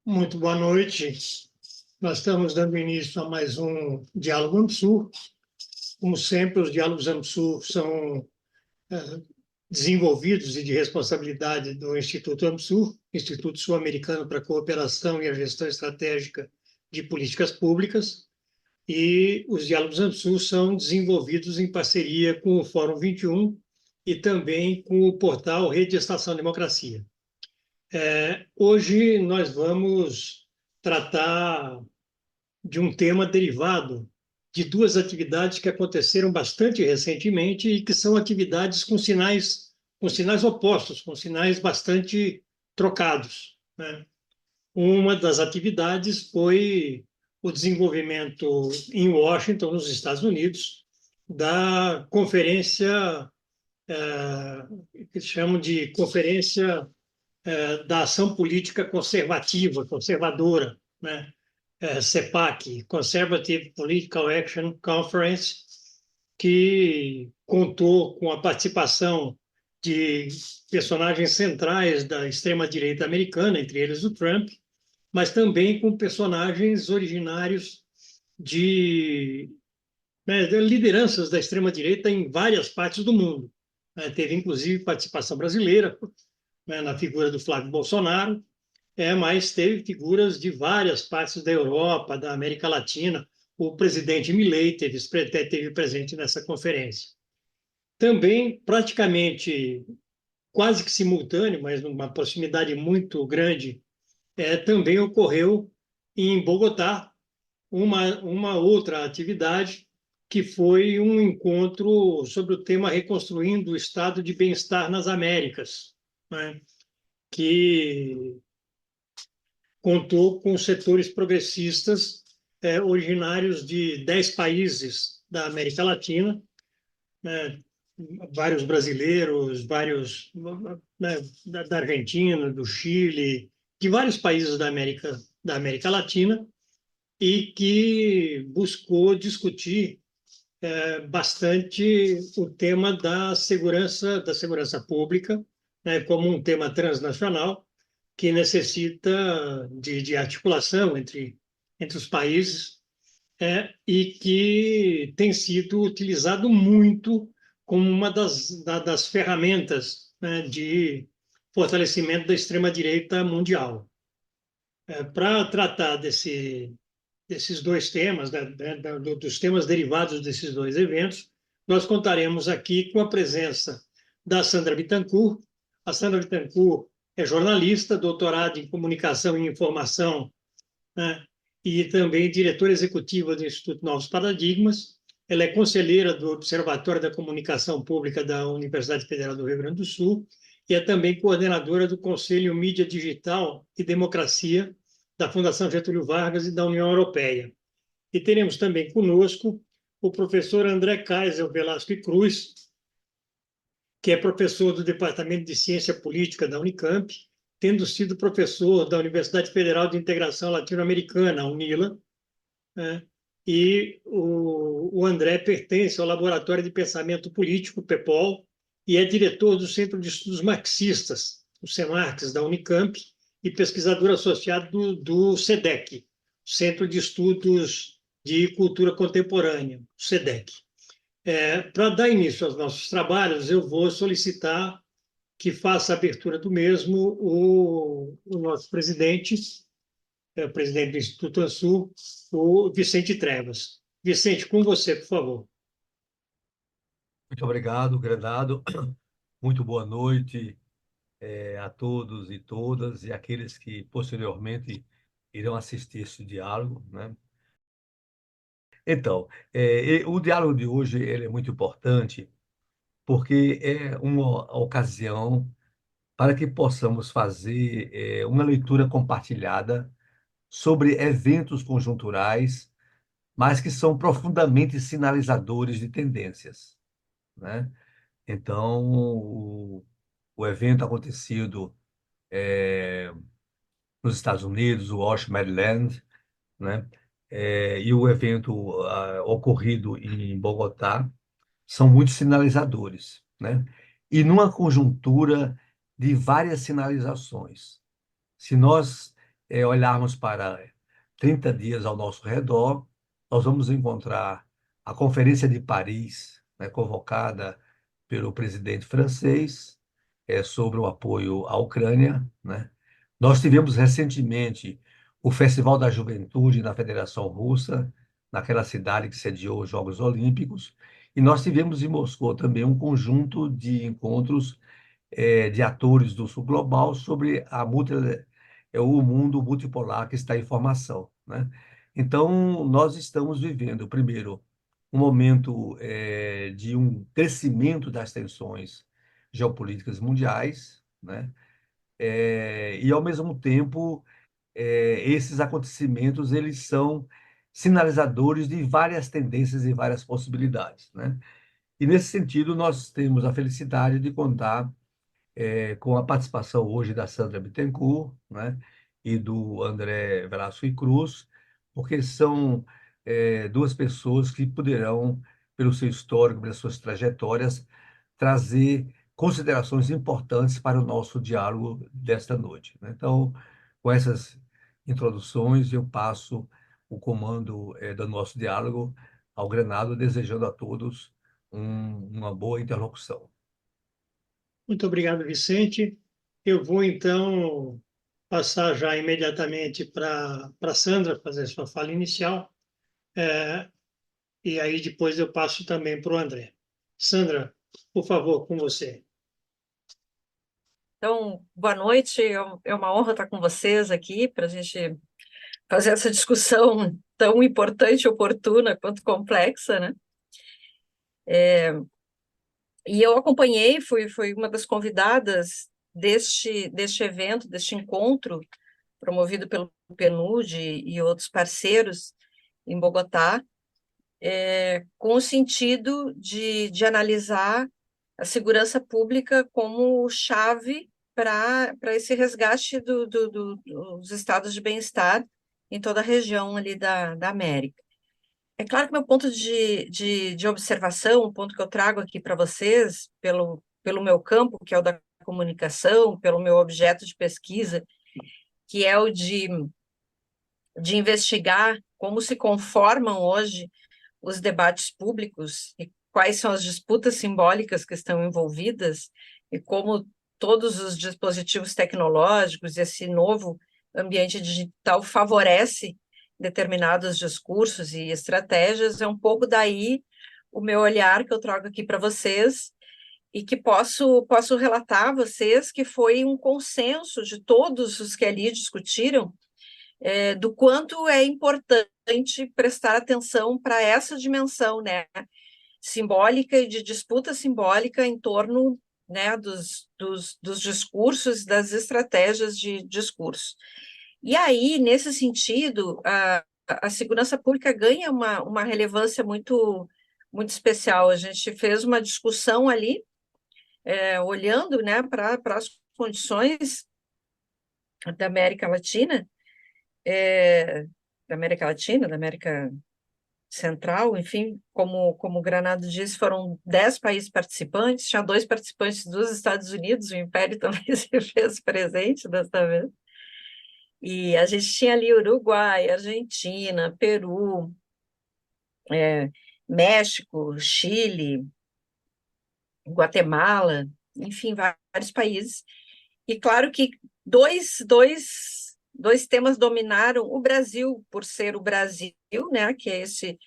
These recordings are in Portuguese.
Muito boa noite. Nós estamos dando início a mais um Diálogo AMSUR. Como sempre, os diálogos AMSUR são desenvolvidos e de responsabilidade do Instituto AMSUR, Instituto Sul-Americano para a Cooperação e a Gestão Estratégica de Políticas Públicas, e os diálogos AMSUR são desenvolvidos em parceria com o Fórum 21 e também com o portal Rede Estação Democracia. Hoje nós vamos tratar de um tema derivado de duas atividades que aconteceram bastante recentemente e que são atividades com sinais opostos, com sinais bastante trocados, né? Uma das atividades foi o desenvolvimento em Washington, nos Estados Unidos, da conferência que chamam de Conferência da Ação Política Conservativa, conservadora, né? CPAC, Conservative Political Action Conference, que contou com a participação de personagens centrais da extrema-direita americana, entre eles o Trump, mas também com personagens originários de lideranças da extrema-direita em várias partes do mundo. Teve, inclusive, participação brasileira, né, na figura do Flávio Bolsonaro, mas teve figuras de várias partes da Europa, da América Latina. O presidente Milei teve presente nessa conferência. Também, praticamente, quase que simultâneo, mas numa proximidade muito grande, também ocorreu em Bogotá uma outra atividade, que foi um encontro sobre o tema Reconstruindo o Estado de Bem-Estar nas Américas, né, que contou com setores progressistas originários de 10 países da América Latina, né, vários brasileiros, vários, né, da Argentina, do Chile, de vários países da América Latina, e que buscou discutir bastante o tema da segurança pública, né, como um tema transnacional que necessita de articulação entre os países, e que tem sido utilizado muito como uma das ferramentas, né, de fortalecimento da extrema-direita mundial. Para tratar desses dois temas, dos temas derivados desses dois eventos, nós contaremos aqui com a presença da Sandra Bittencourt. A Sandra Bittencourt é jornalista, doutorada em Comunicação e Informação, né, e também diretora executiva do Instituto Novos Paradigmas. Ela é conselheira do Observatório da Comunicação Pública da Universidade Federal do Rio Grande do Sul e é também coordenadora do Conselho Mídia Digital e Democracia da Fundação Getúlio Vargas e da União Europeia. E teremos também conosco o professor André Kaiser Velasco e Cruz, que é professor do Departamento de Ciência Política da Unicamp, tendo sido professor da Universidade Federal de Integração Latino-Americana, a UNILA, né? E o André pertence ao Laboratório de Pensamento Político, PEPOL, e é diretor do Centro de Estudos Marxistas, o CEMARX, da Unicamp, e pesquisador associado do SEDEC, Centro de Estudos de Cultura Contemporânea, o SEDEC. Para dar início aos nossos trabalhos, eu vou solicitar que faça a abertura do mesmo o nosso presidente, o presidente do Instituto ANSUR, o Vicente Trevas. Vicente, com você, por favor. Muito obrigado, Granado. Muito boa noite, a todos e todas, e aqueles que posteriormente irão assistir esse diálogo, né? Então, o diálogo de hoje ele é muito importante porque é uma ocasião para que possamos fazer uma leitura compartilhada sobre eventos conjunturais, mas que são profundamente sinalizadores de tendências, né? Então, o evento acontecido nos Estados Unidos, o Wash, Maryland, né? E o evento ocorrido em Bogotá são muito sinalizadores, né? E numa conjuntura de várias sinalizações. Se nós olharmos para 30 dias ao nosso redor, nós vamos encontrar a Conferência de Paris, né, convocada pelo presidente francês, sobre o apoio à Ucrânia, né? Nós tivemos recentemente o Festival da Juventude na Federação Russa, naquela cidade que sediou os Jogos Olímpicos, e nós tivemos em Moscou também um conjunto de encontros de atores do Sul Global sobre o mundo multipolar que está em formação, né? Então, nós estamos vivendo, primeiro, um momento de um crescimento das tensões geopolíticas mundiais, né? E, ao mesmo tempo, esses acontecimentos eles são sinalizadores de várias tendências e várias possibilidades, né? E, nesse sentido, nós temos a felicidade de contar com a participação hoje da Sandra Bittencourt, né, e do André Velasco e Cruz, porque são duas pessoas que poderão, pelo seu histórico, pelas suas trajetórias, trazer considerações importantes para o nosso diálogo desta noite, né? Então, com essas introduções, eu passo o comando do nosso diálogo ao Granado, desejando a todos uma boa interlocução. Muito obrigado, Vicente. Eu vou, então, passar já imediatamente para Sandra fazer sua fala inicial, e aí depois eu passo também para o André. Sandra, por favor, com você. Então, boa noite. É uma honra estar com vocês aqui para a gente fazer essa discussão tão importante, oportuna quanto complexa, né? E eu acompanhei, fui uma das convidadas deste evento, deste encontro, promovido pelo PNUD e outros parceiros em Bogotá, com o sentido de analisar a segurança pública como chave para esse resgate dos estados de bem-estar em toda a região ali da América. É claro que meu ponto de observação, o ponto que eu trago aqui para vocês, pelo meu campo, que é o da comunicação, pelo meu objeto de pesquisa, que é o de investigar como se conformam hoje os debates públicos e quais são as disputas simbólicas que estão envolvidas e como todos os dispositivos tecnológicos e esse novo ambiente digital favorece determinados discursos e estratégias, é um pouco daí o meu olhar que eu trago aqui para vocês e que posso relatar a vocês que foi um consenso de todos os que ali discutiram do quanto é importante prestar atenção para essa dimensão, né, simbólica e de disputa simbólica em torno, né, dos discursos, das estratégias de discurso. E aí, nesse sentido, a segurança pública ganha uma relevância muito especial. A gente fez uma discussão ali, olhando, né, para as condições da América Latina, da América Central, enfim, como o Granado disse, foram 10 países participantes, tinha 2 participantes dos Estados Unidos, o Império também se fez presente desta vez, e a gente tinha ali Uruguai, Argentina, Peru, México, Chile, Guatemala, enfim, vários países, e claro que dois temas dominaram o Brasil, por ser o Brasil, né, que é esse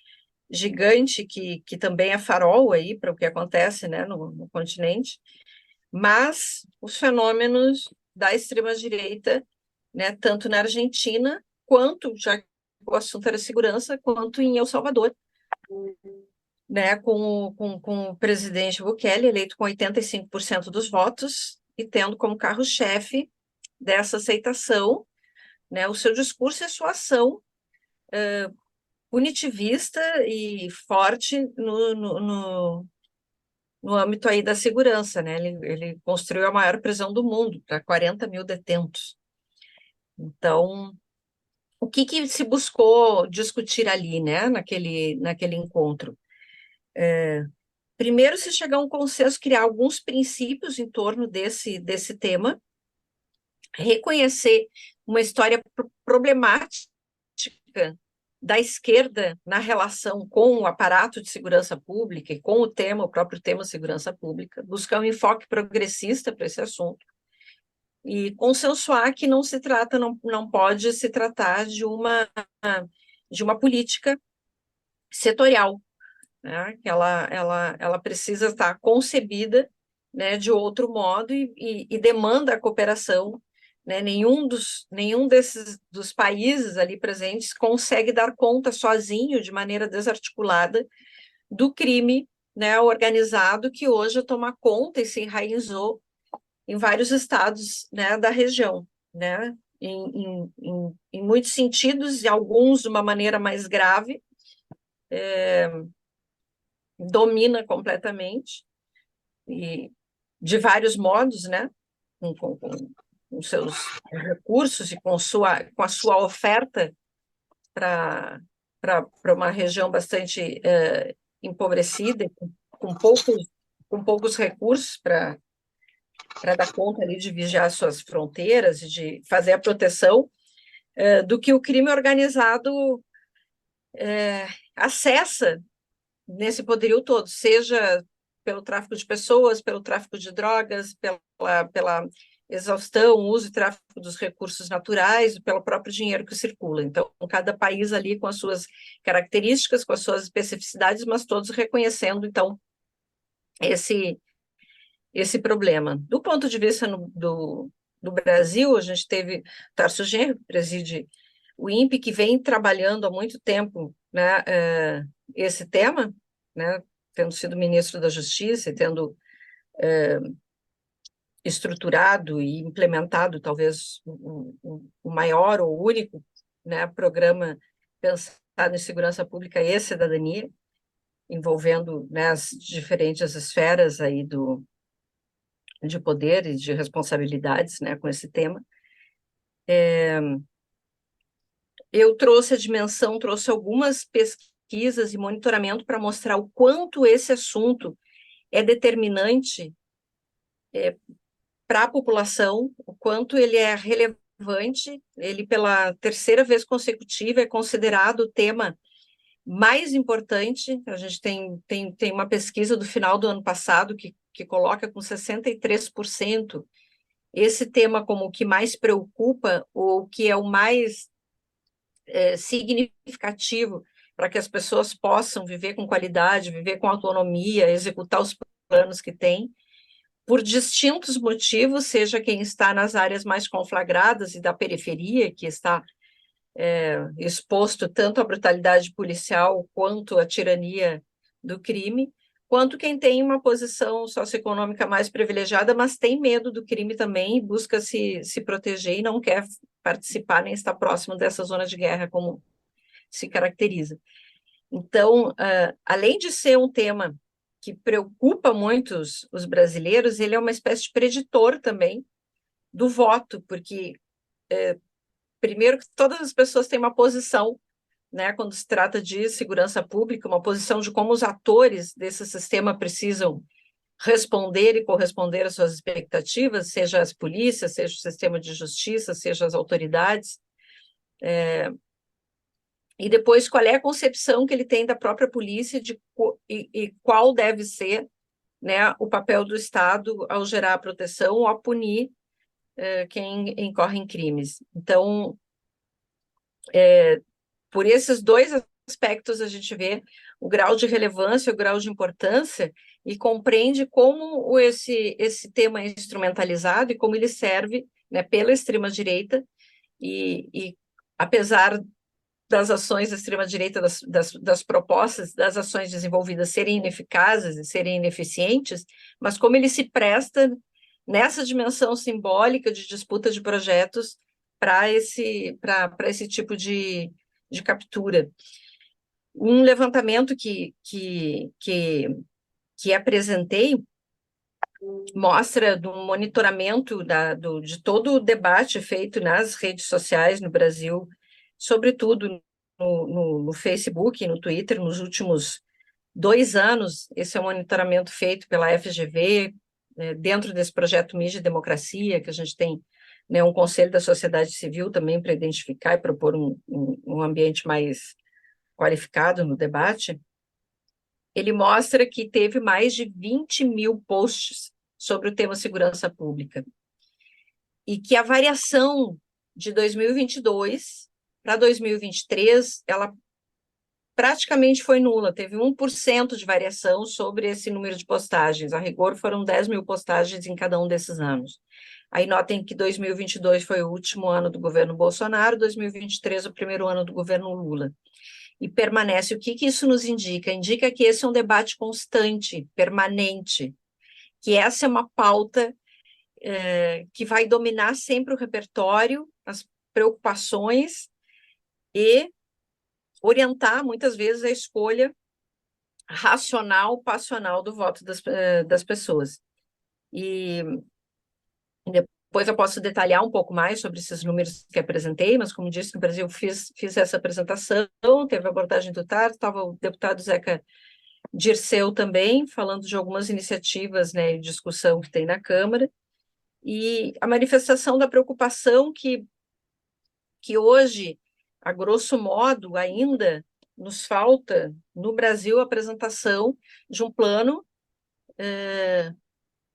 gigante que também é farol aí para o que acontece, né, no continente, mas os fenômenos da extrema-direita, né, tanto na Argentina, quanto, já que o assunto era segurança, quanto em El Salvador, né, com o presidente Bukele, eleito com 85% dos votos, e tendo como carro-chefe dessa aceitação, né, o seu discurso e a sua ação punitivista e forte no âmbito aí da segurança, né? Ele construiu a maior prisão do mundo, para 40 mil detentos. Então, o que se buscou discutir ali, né, naquele encontro? Primeiro, se chegar a um consenso, criar alguns princípios em torno desse tema, reconhecer uma história problemática da esquerda na relação com o aparato de segurança pública e com o próprio tema segurança pública, buscar um enfoque progressista para esse assunto e consensuar que não pode se tratar de uma política setorial, né? Que ela precisa estar concebida, né, de outro modo e demanda a cooperação, né? Nenhum dos países ali presentes consegue dar conta sozinho, de maneira desarticulada, do crime, né, organizado que hoje toma conta e se enraizou em vários estados, né, da região, né? Em muitos sentidos, e alguns de uma maneira mais grave, domina completamente, e de vários modos, né? Com seus recursos e com a sua oferta para uma região bastante empobrecida, com poucos recursos para dar conta ali de vigiar suas fronteiras e de fazer a proteção do que o crime organizado acessa nesse poderio todo, seja pelo tráfico de pessoas, pelo tráfico de drogas, pela exaustão, uso e tráfico dos recursos naturais, pelo próprio dinheiro que circula. Então, cada país ali com as suas características, com as suas especificidades, mas todos reconhecendo, então, esse problema. Do ponto de vista do Brasil, a gente teve Tarso Genro, que preside o INPE, que vem trabalhando há muito tempo, né, esse tema, né, tendo sido ministro da Justiça e tendo estruturado e implementado talvez o maior ou único, né, programa pensado em segurança pública e cidadania, envolvendo, né, as diferentes esferas aí de poder e de responsabilidades, né, com esse tema. Eu trouxe algumas pesquisas e monitoramento para mostrar o quanto esse assunto é determinante para a população, o quanto ele é relevante. Ele, pela terceira vez consecutiva, é considerado o tema mais importante. A gente tem uma pesquisa do final do ano passado que coloca com 63% esse tema como o que mais preocupa, ou o que é o mais significativo para que as pessoas possam viver com qualidade, viver com autonomia, executar os planos que têm, por distintos motivos, seja quem está nas áreas mais conflagradas e da periferia, que está exposto tanto à brutalidade policial quanto à tirania do crime, quanto quem tem uma posição socioeconômica mais privilegiada, mas tem medo do crime também e busca se proteger e não quer participar nem estar próximo dessa zona de guerra, como se caracteriza. Então, além de ser um tema que preocupa muito os brasileiros, ele é uma espécie de preditor também do voto, porque, primeiro, que todas as pessoas têm uma posição, né, quando se trata de segurança pública, uma posição de como os atores desse sistema precisam responder e corresponder às suas expectativas, seja as polícias, seja o sistema de justiça, seja as autoridades. E depois, qual é a concepção que ele tem da própria polícia e qual deve ser, né, o papel do Estado ao gerar a proteção ou a punir quem incorre em crimes. Então, por esses dois aspectos, a gente vê o grau de relevância, o grau de importância, e compreende como esse tema é instrumentalizado e como ele serve, né, pela extrema-direita, e apesar das ações da extrema-direita, das propostas, das ações desenvolvidas serem ineficazes e serem ineficientes, mas como ele se presta nessa dimensão simbólica de disputa de projetos para esse tipo de captura. Um levantamento que apresentei mostra do monitoramento de todo o debate feito nas redes sociais no Brasil, sobretudo no Facebook e no Twitter, nos últimos 2 anos. Esse é um monitoramento feito pela FGV, dentro desse projeto Mídia e Democracia, que a gente tem né, um conselho da sociedade civil também para identificar e propor um ambiente mais qualificado no debate, ele mostra que teve mais de 20 mil posts sobre o tema segurança pública, e que a variação de 2022 para 2023, ela praticamente foi nula, teve 1% de variação sobre esse número de postagens, a rigor foram 10 mil postagens em cada um desses anos. Aí notem que 2022 foi o último ano do governo Bolsonaro, 2023 o primeiro ano do governo Lula. E permanece. O que isso nos indica? Indica que esse é um debate constante, permanente, que essa é uma pauta que vai dominar sempre o repertório, as preocupações e orientar, muitas vezes, a escolha racional, passional do voto das pessoas. E depois eu posso detalhar um pouco mais sobre esses números que apresentei, mas, como disse, no Brasil fiz essa apresentação, teve a abordagem do Tarso, estava o deputado Zeca Dirceu também, falando de algumas iniciativas, né, e discussão que tem na Câmara, e a manifestação da preocupação que hoje, a grosso modo, ainda nos falta, no Brasil, a apresentação de um plano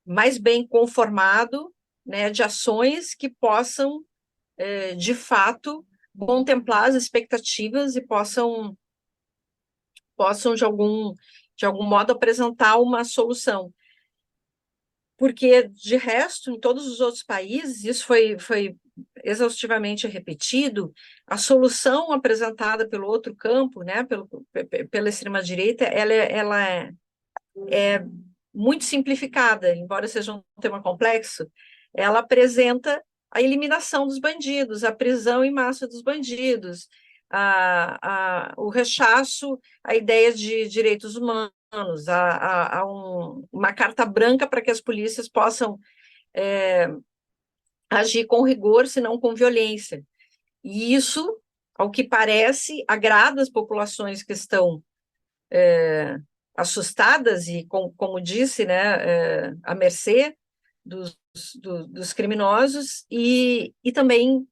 mais bem conformado, né, de ações que possam, de fato, contemplar as expectativas e possam de algum modo, apresentar uma solução. Porque, de resto, em todos os outros países, isso foi exaustivamente repetido, a solução apresentada pelo outro campo, né, pela extrema-direita, ela é muito simplificada, embora seja um tema complexo, ela apresenta a eliminação dos bandidos, a prisão em massa dos bandidos, o rechaço à ideia de direitos humanos, uma carta branca para que as polícias possam agir com rigor, se não com violência. E isso, ao que parece, agrada as populações que estão assustadas e, como disse, né, à mercê dos criminosos e também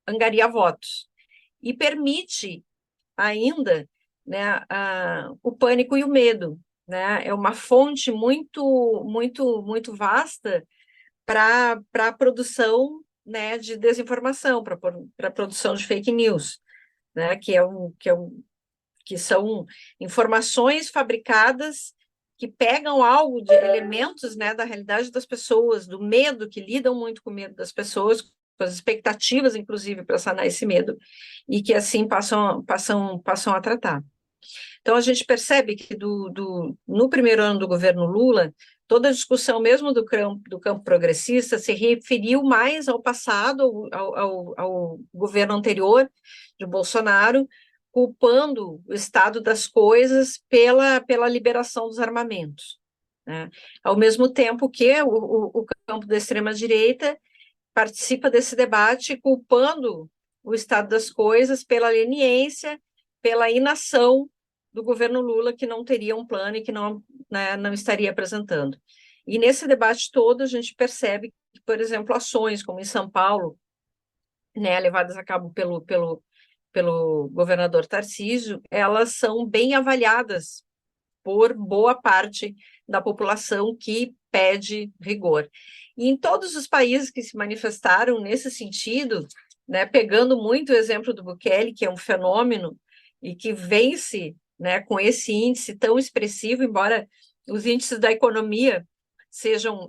angaria votos. E permite ainda, né, o pânico e o medo, né? É uma fonte muito vasta para a produção, né, de desinformação, para a produção de fake news, né? Que são informações fabricadas que pegam algo de elementos, né, da realidade das pessoas, do medo, que lidam muito com o medo das pessoas, com as expectativas, inclusive, para sanar esse medo, e que assim passam a tratar. Então, a gente percebe que no primeiro ano do governo Lula, toda a discussão, mesmo do campo progressista, se referiu mais ao passado, ao governo anterior de Bolsonaro, culpando o estado das coisas pela liberação dos armamentos, né? Ao mesmo tempo que o campo da extrema-direita participa desse debate culpando o estado das coisas pela leniência, pela inação do governo Lula, que não teria um plano e que não estaria apresentando. E nesse debate todo a gente percebe que, por exemplo, ações como em São Paulo, né, levadas a cabo pelo governador Tarcísio, elas são bem avaliadas por boa parte da população que pede rigor. E em todos os países que se manifestaram nesse sentido, né, pegando muito o exemplo do Bukele, que é um fenômeno e que vence, né, com esse índice tão expressivo, embora os índices da economia sejam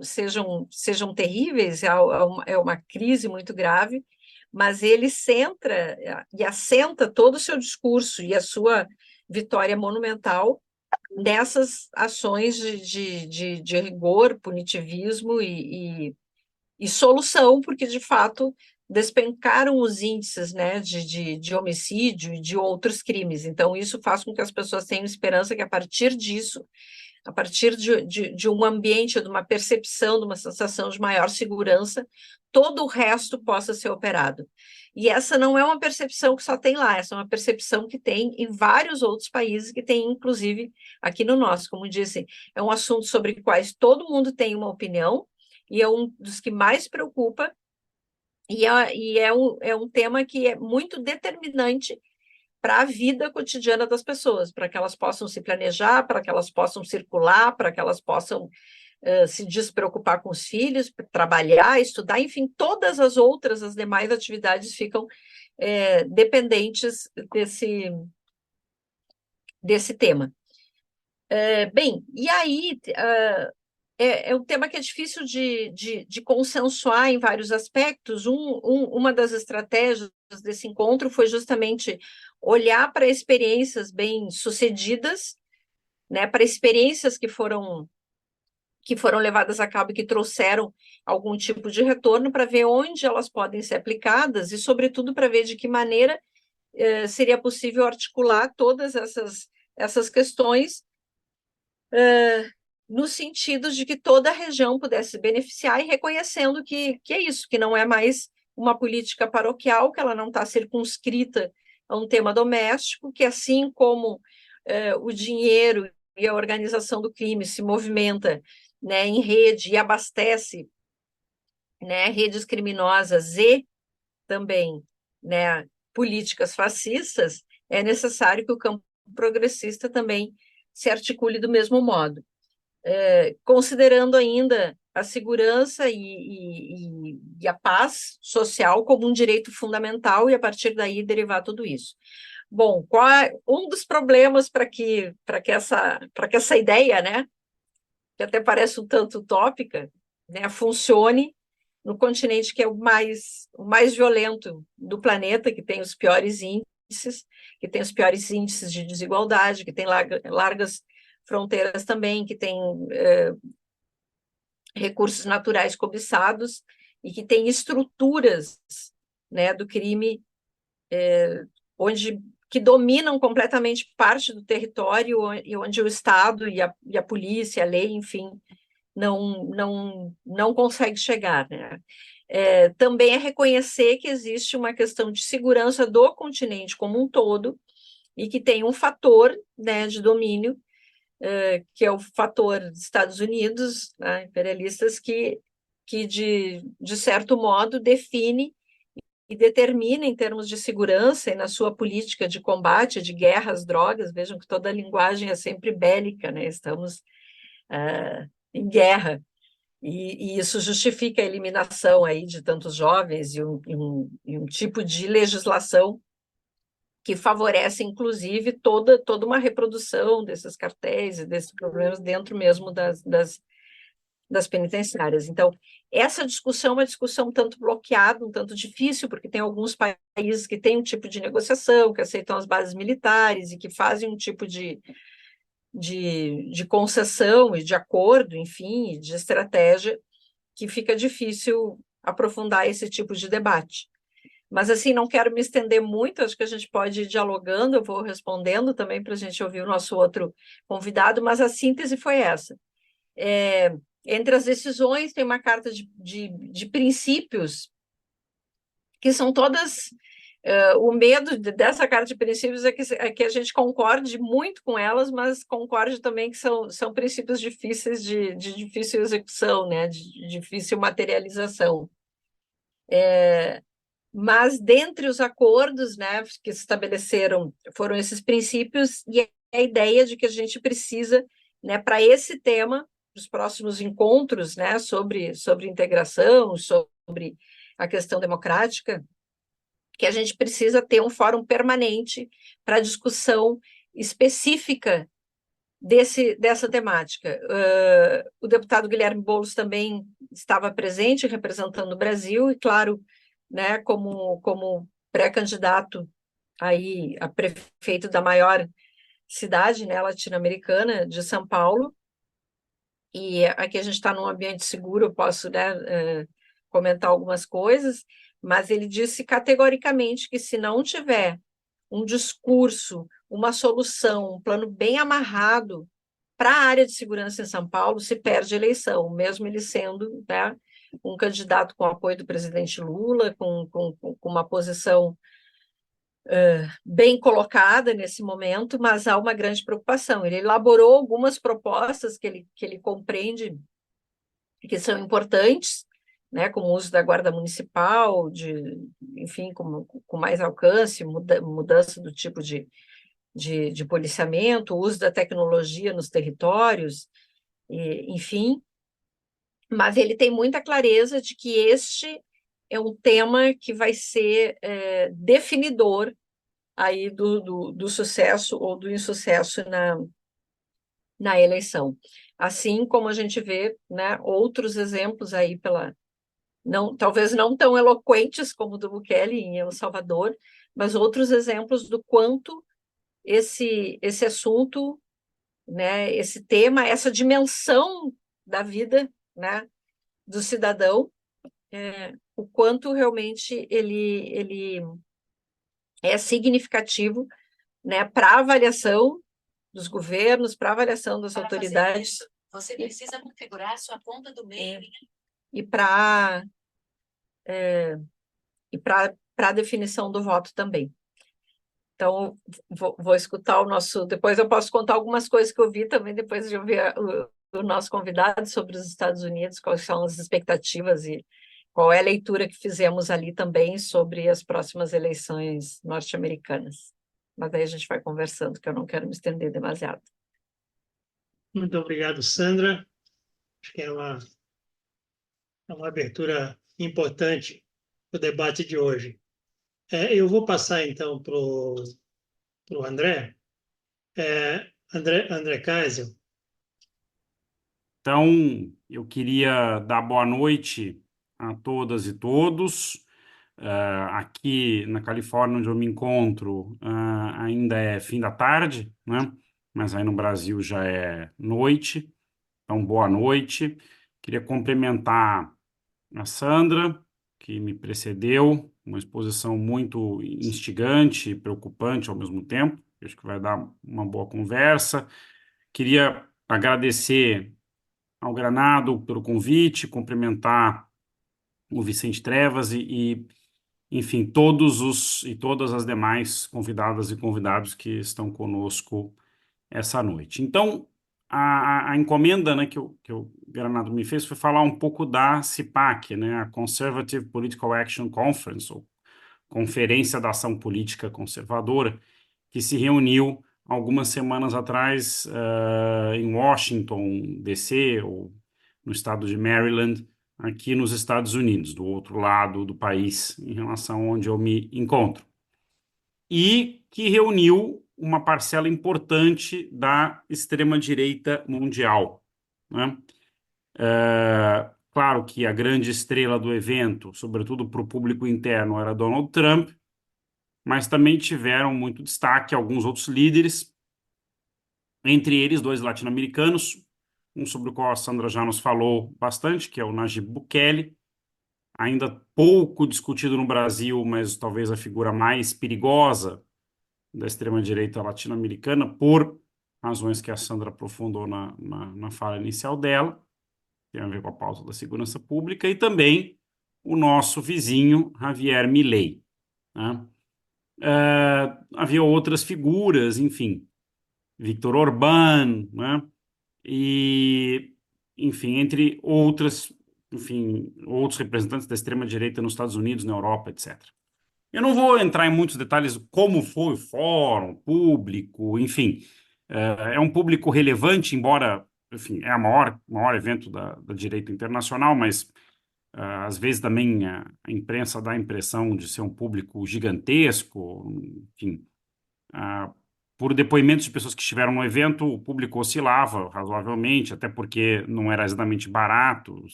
terríveis, é uma crise muito grave, mas ele centra e assenta todo o seu discurso e a sua vitória monumental nessas ações de rigor, punitivismo e solução, porque, de fato, despencaram os índices, né, de homicídio e de outros crimes. Então, isso faz com que as pessoas tenham esperança que, a partir disso, a partir de um ambiente, de uma percepção, de uma sensação de maior segurança, todo o resto possa ser operado. E essa não é uma percepção que só tem lá, essa é uma percepção que tem em vários outros países, que tem, inclusive, aqui no nosso. Como disse, é um assunto sobre quais todo mundo tem uma opinião, e é um dos que mais preocupa é um tema que é muito determinante para a vida cotidiana das pessoas, para que elas possam se planejar, para que elas possam circular, para que elas possam se despreocupar com os filhos, trabalhar, estudar, enfim, todas as outras, as demais atividades ficam dependentes desse tema. Bem, e aí é um tema que é difícil de consensuar em vários aspectos. Uma das estratégias desse encontro foi justamente olhar para experiências bem-sucedidas, né, para experiências que foram levadas a cabo e que trouxeram algum tipo de retorno, para ver onde elas podem ser aplicadas e, sobretudo, para ver de que maneira seria possível articular todas essas questões no sentido de que toda a região pudesse se beneficiar e reconhecendo que é isso, que não é mais uma política paroquial, que ela não está circunscrita a um tema doméstico, que assim como o dinheiro e a organização do crime se movimenta, né, em rede e abastece, né, redes criminosas e também, né, políticas fascistas, é necessário que o campo progressista também se articule do mesmo modo, considerando ainda a segurança e a paz social como um direito fundamental, e a partir daí derivar tudo isso. Bom, um dos problemas para que essa ideia, né, que até parece um tanto utópica, né, funcione no continente que é o mais violento do planeta, que tem os piores índices, de desigualdade, que tem largas fronteiras também, que tem recursos naturais cobiçados e que tem estruturas, né, do crime que dominam completamente parte do território e onde o Estado e a polícia, a lei, enfim, não consegue chegar, né? Também é reconhecer que existe uma questão de segurança do continente como um todo e que tem um fator, né, de domínio, que é o fator dos Estados Unidos, né, imperialistas, que de certo modo define e determina em termos de segurança e na sua política de combate, de guerra às drogas. Vejam que toda a linguagem é sempre bélica, né? Estamos em guerra, e isso justifica a eliminação aí de tantos jovens e um tipo de legislação que favorece, inclusive, toda uma reprodução desses cartéis e desses problemas dentro mesmo das penitenciárias. Então, essa discussão é uma discussão um tanto bloqueada, um tanto difícil, porque tem alguns países que têm um tipo de negociação, que aceitam as bases militares e que fazem um tipo de concessão e de acordo, enfim, de estratégia, que fica difícil aprofundar esse tipo de debate. Mas, assim, não quero me estender muito, acho que a gente pode ir dialogando, eu vou respondendo também para a gente ouvir o nosso outro convidado, mas a síntese foi essa. Entre as decisões, tem uma carta de princípios, que são todas... o medo dessa carta de princípios é que a gente concorde muito com elas, mas concorde também que são princípios difíceis de difícil execução, né? De difícil materialização. Mas, dentre os acordos, né, que se estabeleceram, foram esses princípios e a ideia de que a gente precisa, né, para esse tema, os próximos encontros, né, sobre integração, sobre a questão democrática, que a gente precisa ter um fórum permanente para discussão específica dessa temática. O deputado Guilherme Boulos também estava presente, representando o Brasil, e, claro, né, como pré-candidato aí a prefeito da maior cidade, né, latino-americana, de São Paulo, e aqui a gente está num ambiente seguro, eu posso, né, comentar algumas coisas, mas ele disse categoricamente que se não tiver um discurso, uma solução, um plano bem amarrado para a área de segurança em São Paulo, se perde a eleição, mesmo ele sendo, né, um candidato com apoio do presidente Lula, com uma posição bem colocada nesse momento, mas há uma grande preocupação. Ele elaborou algumas propostas que ele compreende que são importantes, né, com o uso da guarda municipal, enfim, com mais alcance, mudança do tipo de policiamento, o uso da tecnologia nos territórios, enfim, mas ele tem muita clareza de que este é um tema que vai ser definidor aí do sucesso ou do insucesso na eleição. Assim como a gente vê, né, outros exemplos aí talvez não tão eloquentes como o do Bukele em El Salvador, mas outros exemplos do quanto esse assunto, né, esse tema, essa dimensão da vida, né, do cidadão, o quanto realmente ele é significativo, né, para a avaliação dos governos, para a avaliação das autoridades. Isso, você precisa configurar sua conta do meio e para a definição do voto também. Então, vou escutar o nosso... Depois eu posso contar algumas coisas que eu vi também, depois de ouvir o nosso convidado sobre os Estados Unidos, quais são as expectativas e qual é a leitura que fizemos ali também sobre as próximas eleições norte-americanas. Mas aí a gente vai conversando, que eu não quero me estender demasiado. Muito obrigado, Sandra. Acho que é uma abertura importante para o debate de hoje. Eu vou passar, então, para o André. André Kaiser. Então, eu queria dar boa noite a todas e todos. Aqui na Califórnia, onde eu me encontro, ainda é fim da tarde, né? Mas aí no Brasil já é noite. Então, boa noite. Queria cumprimentar a Sandra, que me precedeu, uma exposição muito instigante e preocupante ao mesmo tempo. Acho que vai dar uma boa conversa. Queria agradecer ao Granado pelo convite, cumprimentar o Vicente Trevas enfim, todas as demais convidadas e convidados que estão conosco essa noite. Então, a encomenda, né, que o Granado me fez foi falar um pouco da CPAC, né, a Conservative Political Action Conference, ou Conferência da Ação Política Conservadora, que se reuniu algumas semanas atrás em Washington, D.C., ou no estado de Maryland, aqui nos Estados Unidos, do outro lado do país, em relação a onde eu me encontro. E que reuniu uma parcela importante da extrema-direita mundial, né? Claro que a grande estrela do evento, sobretudo para o público interno, era Donald Trump, mas também tiveram muito destaque alguns outros líderes, entre eles dois latino-americanos, um sobre o qual a Sandra já nos falou bastante, que é o Nayib Bukele, ainda pouco discutido no Brasil, mas talvez a figura mais perigosa da extrema-direita latino-americana, por razões que a Sandra aprofundou na fala inicial dela, tem a ver com a pauta da segurança pública, e também o nosso vizinho Javier Milei, né? Havia outras figuras, enfim, Viktor Orbán, né? E, enfim, entre outras, enfim, outros representantes da extrema-direita nos Estados Unidos, na Europa, etc. Eu não vou entrar em muitos detalhes como foi o fórum, público, enfim. É um público relevante, embora, enfim, é o maior evento da direita internacional, mas às vezes também a imprensa dá a impressão de ser um público gigantesco, enfim. Por depoimentos de pessoas que estiveram no evento, o público oscilava razoavelmente, até porque não era exatamente barato,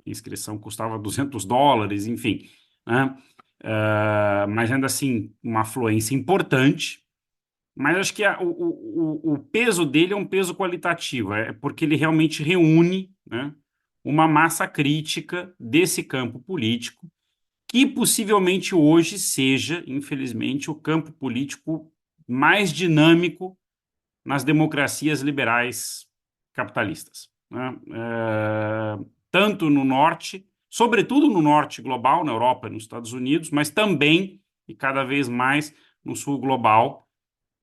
a inscrição custava $200, enfim, né? Mas ainda assim, uma afluência importante. Mas acho que o peso dele é um peso qualitativo, é porque ele realmente reúne, né, uma massa crítica desse campo político, que possivelmente hoje seja, infelizmente, o campo político mais dinâmico nas democracias liberais capitalistas, né? Tanto no norte, sobretudo no norte global, na Europa e nos Estados Unidos, mas também, e cada vez mais, no sul global,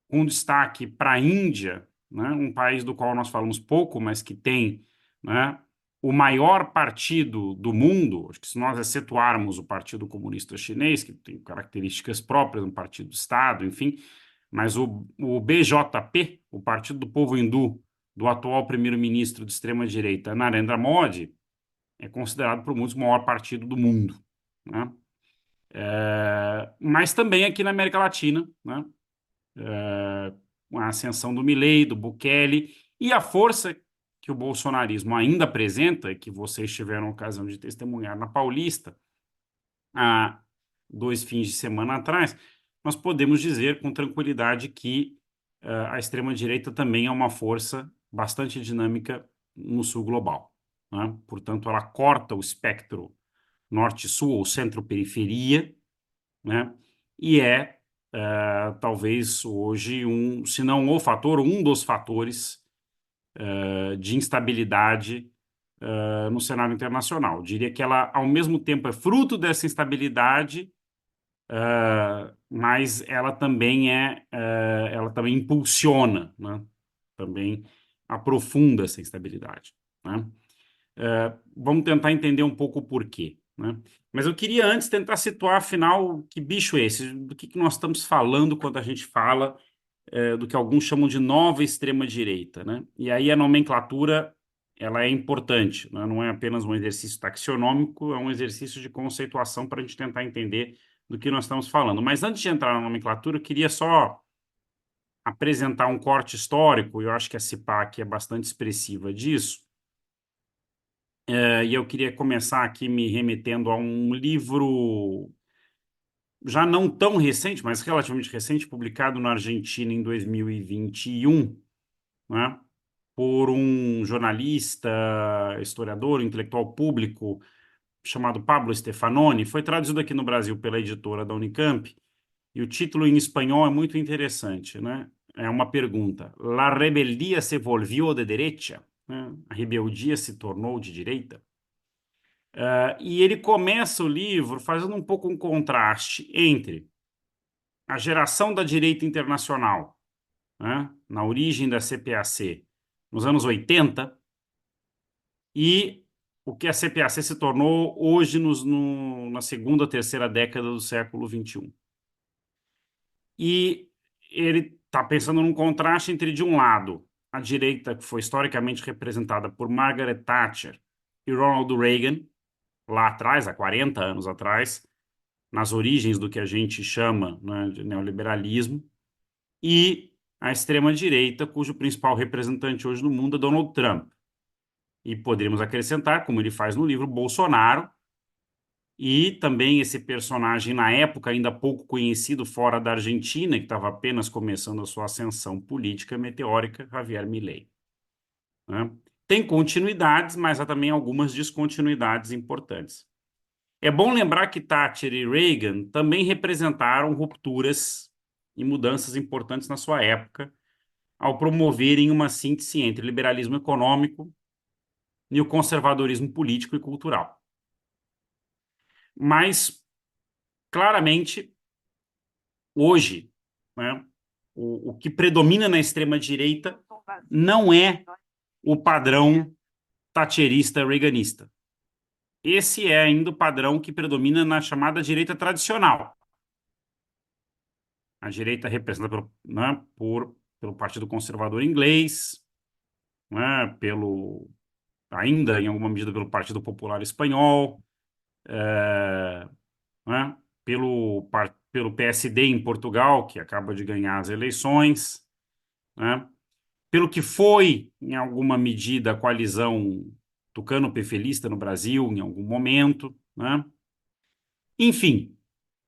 com destaque para a Índia, né, um país do qual nós falamos pouco, mas que tem, né, o maior partido do mundo, acho que se nós excetuarmos o Partido Comunista Chinês, que tem características próprias, um partido-estado, enfim, mas o BJP, o Partido do Povo Hindu, do atual primeiro-ministro de extrema-direita, Narendra Modi, é considerado por muitos o maior partido do mundo, né? Mas também aqui na América Latina, né? Com a ascensão do Milei, do Bukele, e a força que o bolsonarismo ainda apresenta, que vocês tiveram a ocasião de testemunhar na Paulista, há 2 fins de semana atrás, nós podemos dizer com tranquilidade que a extrema-direita também é uma força bastante dinâmica no sul global, né? Portanto, ela corta o espectro norte-sul ou centro-periferia, né? E talvez hoje se não o fator, um dos fatores de instabilidade no cenário internacional. Eu diria que ela, ao mesmo tempo, é fruto dessa instabilidade, mas ela também impulsiona, né? Também aprofunda essa instabilidade, né? Vamos tentar entender um pouco o porquê, né? Mas eu queria antes tentar situar, afinal, que bicho é esse? Do que nós estamos falando quando a gente fala do que alguns chamam de nova extrema-direita, né? E aí a nomenclatura ela é importante, né? Não é apenas um exercício taxonômico, é um exercício de conceituação para a gente tentar entender do que nós estamos falando. Mas antes de entrar na nomenclatura, eu queria só apresentar um corte histórico, e eu acho que a CIPAC é bastante expressiva disso. E eu queria começar aqui me remetendo a um livro já não tão recente, mas relativamente recente, publicado na Argentina em 2021, né, por um jornalista, historiador, intelectual público chamado Pablo Stefanoni. Foi traduzido aqui no Brasil pela editora da Unicamp, e o título em espanhol é muito interessante, né? É uma pergunta. La rebeldía se volvió de derecha? Né? A rebeldia se tornou de direita? E ele começa o livro fazendo um pouco um contraste entre a geração da direita internacional, né, na origem da CPAC, nos anos 80, e o que a CPAC se tornou hoje na segunda, terceira década do século XXI. E ele está pensando num contraste entre, de um lado, a direita que foi historicamente representada por Margaret Thatcher e Ronald Reagan, lá atrás, há 40 anos atrás, nas origens do que a gente chama, né, de neoliberalismo, e a extrema-direita, cujo principal representante hoje no mundo é Donald Trump. E poderíamos acrescentar, como ele faz no livro, Bolsonaro, e também esse personagem, na época ainda pouco conhecido fora da Argentina, que estava apenas começando a sua ascensão política meteórica, Javier Milei, né? Tem continuidades, mas há também algumas descontinuidades importantes. É bom lembrar que Thatcher e Reagan também representaram rupturas e mudanças importantes na sua época, ao promoverem uma síntese entre o liberalismo econômico e o conservadorismo político e cultural. Mas, claramente, hoje, né, o que predomina na extrema-direita não é o padrão thatcherista reaganista. Esse é ainda o padrão que predomina na chamada direita tradicional. A direita representada pelo, né, pelo Partido Conservador Inglês, né, ainda em alguma medida pelo Partido Popular Espanhol, né, pelo PSD em Portugal, que acaba de ganhar as eleições, né, pelo que foi, em alguma medida, a coalizão tucano-pefelista no Brasil, em algum momento, né? Enfim,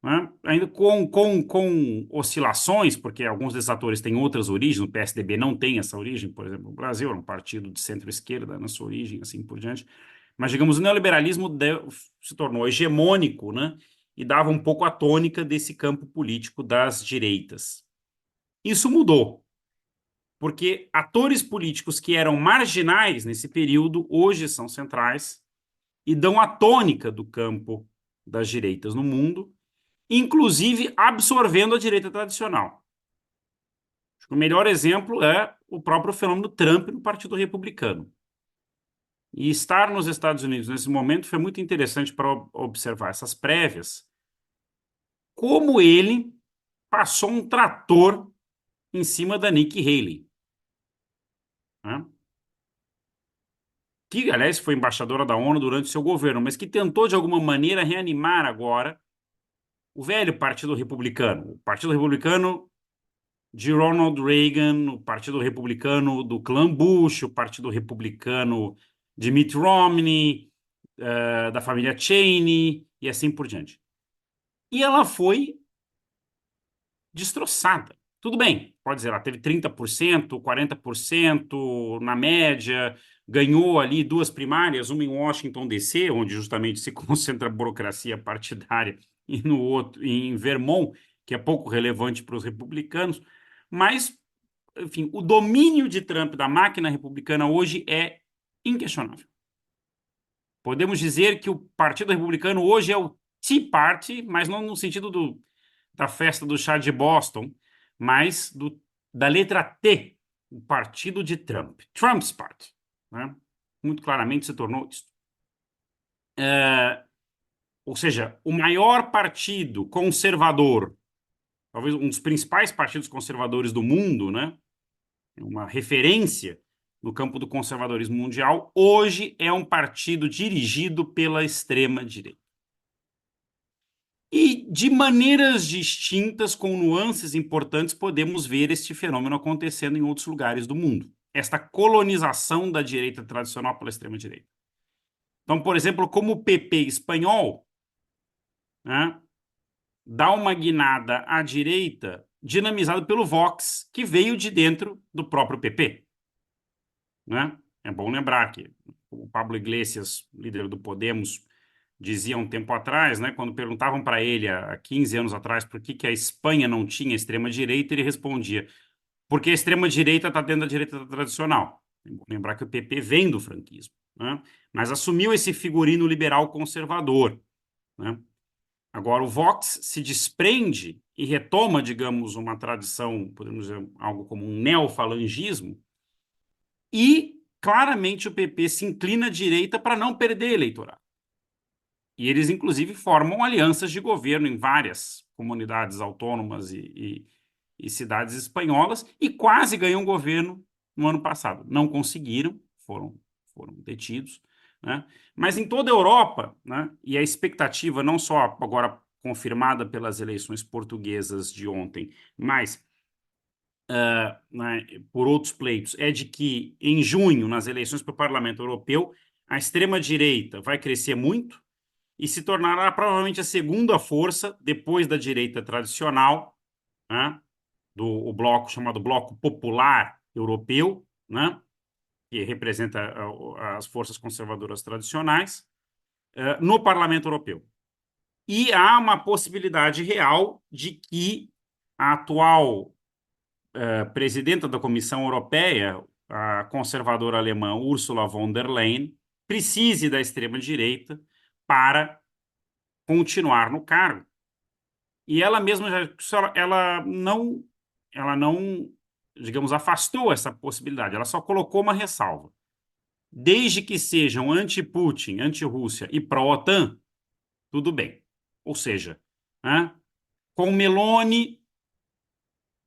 né? Ainda com oscilações, porque alguns desses atores têm outras origens, o PSDB não tem essa origem, por exemplo, no Brasil, era um partido de centro-esquerda na sua origem, assim por diante. Mas, digamos, o neoliberalismo se tornou hegemônico, né? E dava um pouco a tônica desse campo político das direitas. Isso mudou, porque atores políticos que eram marginais nesse período hoje são centrais e dão a tônica do campo das direitas no mundo, inclusive absorvendo a direita tradicional. Acho que o melhor exemplo é o próprio fenômeno Trump no Partido Republicano. E estar nos Estados Unidos nesse momento foi muito interessante para observar essas prévias, como ele passou um trator em cima da Nikki Haley, né? Que, aliás, foi embaixadora da ONU durante seu governo, mas que tentou, de alguma maneira, reanimar agora o velho Partido Republicano. O Partido Republicano de Ronald Reagan, o Partido Republicano do clã Bush, o Partido Republicano de Mitt Romney, da família Cheney e assim por diante. E ela foi destroçada. Tudo bem, pode dizer, ela teve 30%, 40% na média, ganhou ali 2 primárias, uma em Washington, D.C., onde justamente se concentra a burocracia partidária, e no outro, em Vermont, que é pouco relevante para os republicanos, mas, enfim, o domínio de Trump da máquina republicana hoje é inquestionável. Podemos dizer que o Partido Republicano hoje é o Tea Party, mas não no sentido da festa do chá de Boston, mas da letra T, o partido de Trump, Trump's Party, né? Muito claramente se tornou isso. Ou seja, o maior partido conservador, talvez um dos principais partidos conservadores do mundo, né? Uma referência no campo do conservadorismo mundial, hoje é um partido dirigido pela extrema-direita. E de maneiras distintas, com nuances importantes, podemos ver este fenômeno acontecendo em outros lugares do mundo. Esta colonização da direita tradicional pela extrema-direita. Então, por exemplo, como o PP espanhol, né, dá uma guinada à direita dinamizado pelo Vox, que veio de dentro do próprio PP. Né? É bom lembrar que o Pablo Iglesias, líder do Podemos, dizia um tempo atrás, né, quando perguntavam para ele, há 15 anos atrás, por que a Espanha não tinha extrema-direita, ele respondia, porque a extrema-direita está dentro da direita tradicional. Vou lembrar que o PP vem do franquismo, né, mas assumiu esse figurino liberal conservador. Né. Agora, o Vox se desprende e retoma, digamos, uma tradição, podemos dizer, algo como um neofalangismo, e claramente o PP se inclina à direita para não perder eleitorado. E eles, inclusive, formam alianças de governo em várias comunidades autônomas e cidades espanholas e quase ganham governo no ano passado. Não conseguiram, foram detidos. Né? Mas em toda a Europa, né, e a expectativa não só agora confirmada pelas eleições portuguesas de ontem, mas né, por outros pleitos, é de que em junho, nas eleições para o Parlamento Europeu, a extrema-direita vai crescer muito e se tornará provavelmente a segunda força depois da direita tradicional, né, o bloco chamado Bloco Popular Europeu, né, que representa as forças conservadoras tradicionais, no Parlamento Europeu. E há uma possibilidade real de que a atual presidenta da Comissão Europeia, a conservadora alemã Ursula von der Leyen, precise da extrema-direita para continuar no cargo. E ela mesma ela não, digamos, afastou essa possibilidade. Ela só colocou uma ressalva. Desde que sejam anti-Putin, anti-Rússia e pró-OTAN, tudo bem. Ou seja, né, com Meloni,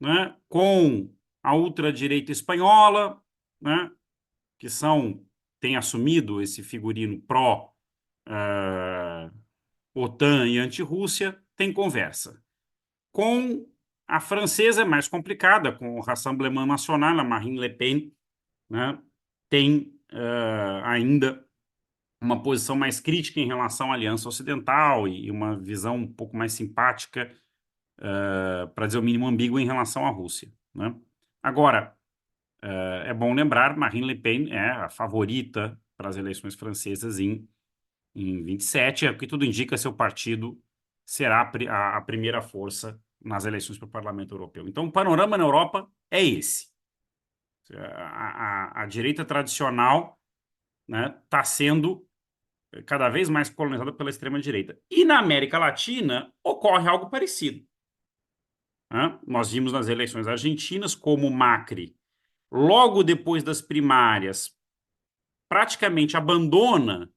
né, com a ultradireita espanhola, né, que têm assumido esse figurino pró-OTAN e anti-Rússia, tem conversa. Com a francesa é mais complicada, com o Rassemblement National, a Marine Le Pen, né, tem ainda uma posição mais crítica em relação à Aliança Ocidental e uma visão um pouco mais simpática, para dizer o mínimo ambígua, em relação à Rússia. Né? Agora, é bom lembrar, Marine Le Pen é a favorita para as eleições francesas em 27, o que tudo indica seu partido será a primeira força nas eleições para o Parlamento Europeu. Então, o panorama na Europa é esse. A direita tradicional, né, está sendo cada vez mais colonizada pela extrema-direita. E na América Latina ocorre algo parecido. Né? Nós vimos nas eleições argentinas como Macri, logo depois das primárias, praticamente abandona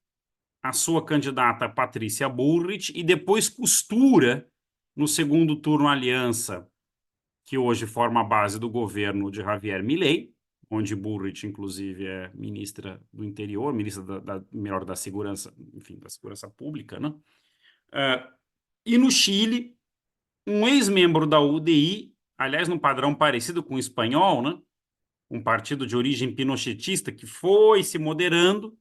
a sua candidata Patrícia Bullrich e depois costura no segundo turno a aliança que hoje forma a base do governo de Javier Milei, onde Bullrich, inclusive, é ministra do Interior, ministra melhor, da Segurança, enfim, da Segurança Pública, né? E no Chile, um ex-membro da UDI, aliás, num padrão parecido com o espanhol, né? Um partido de origem pinochetista que foi se moderando,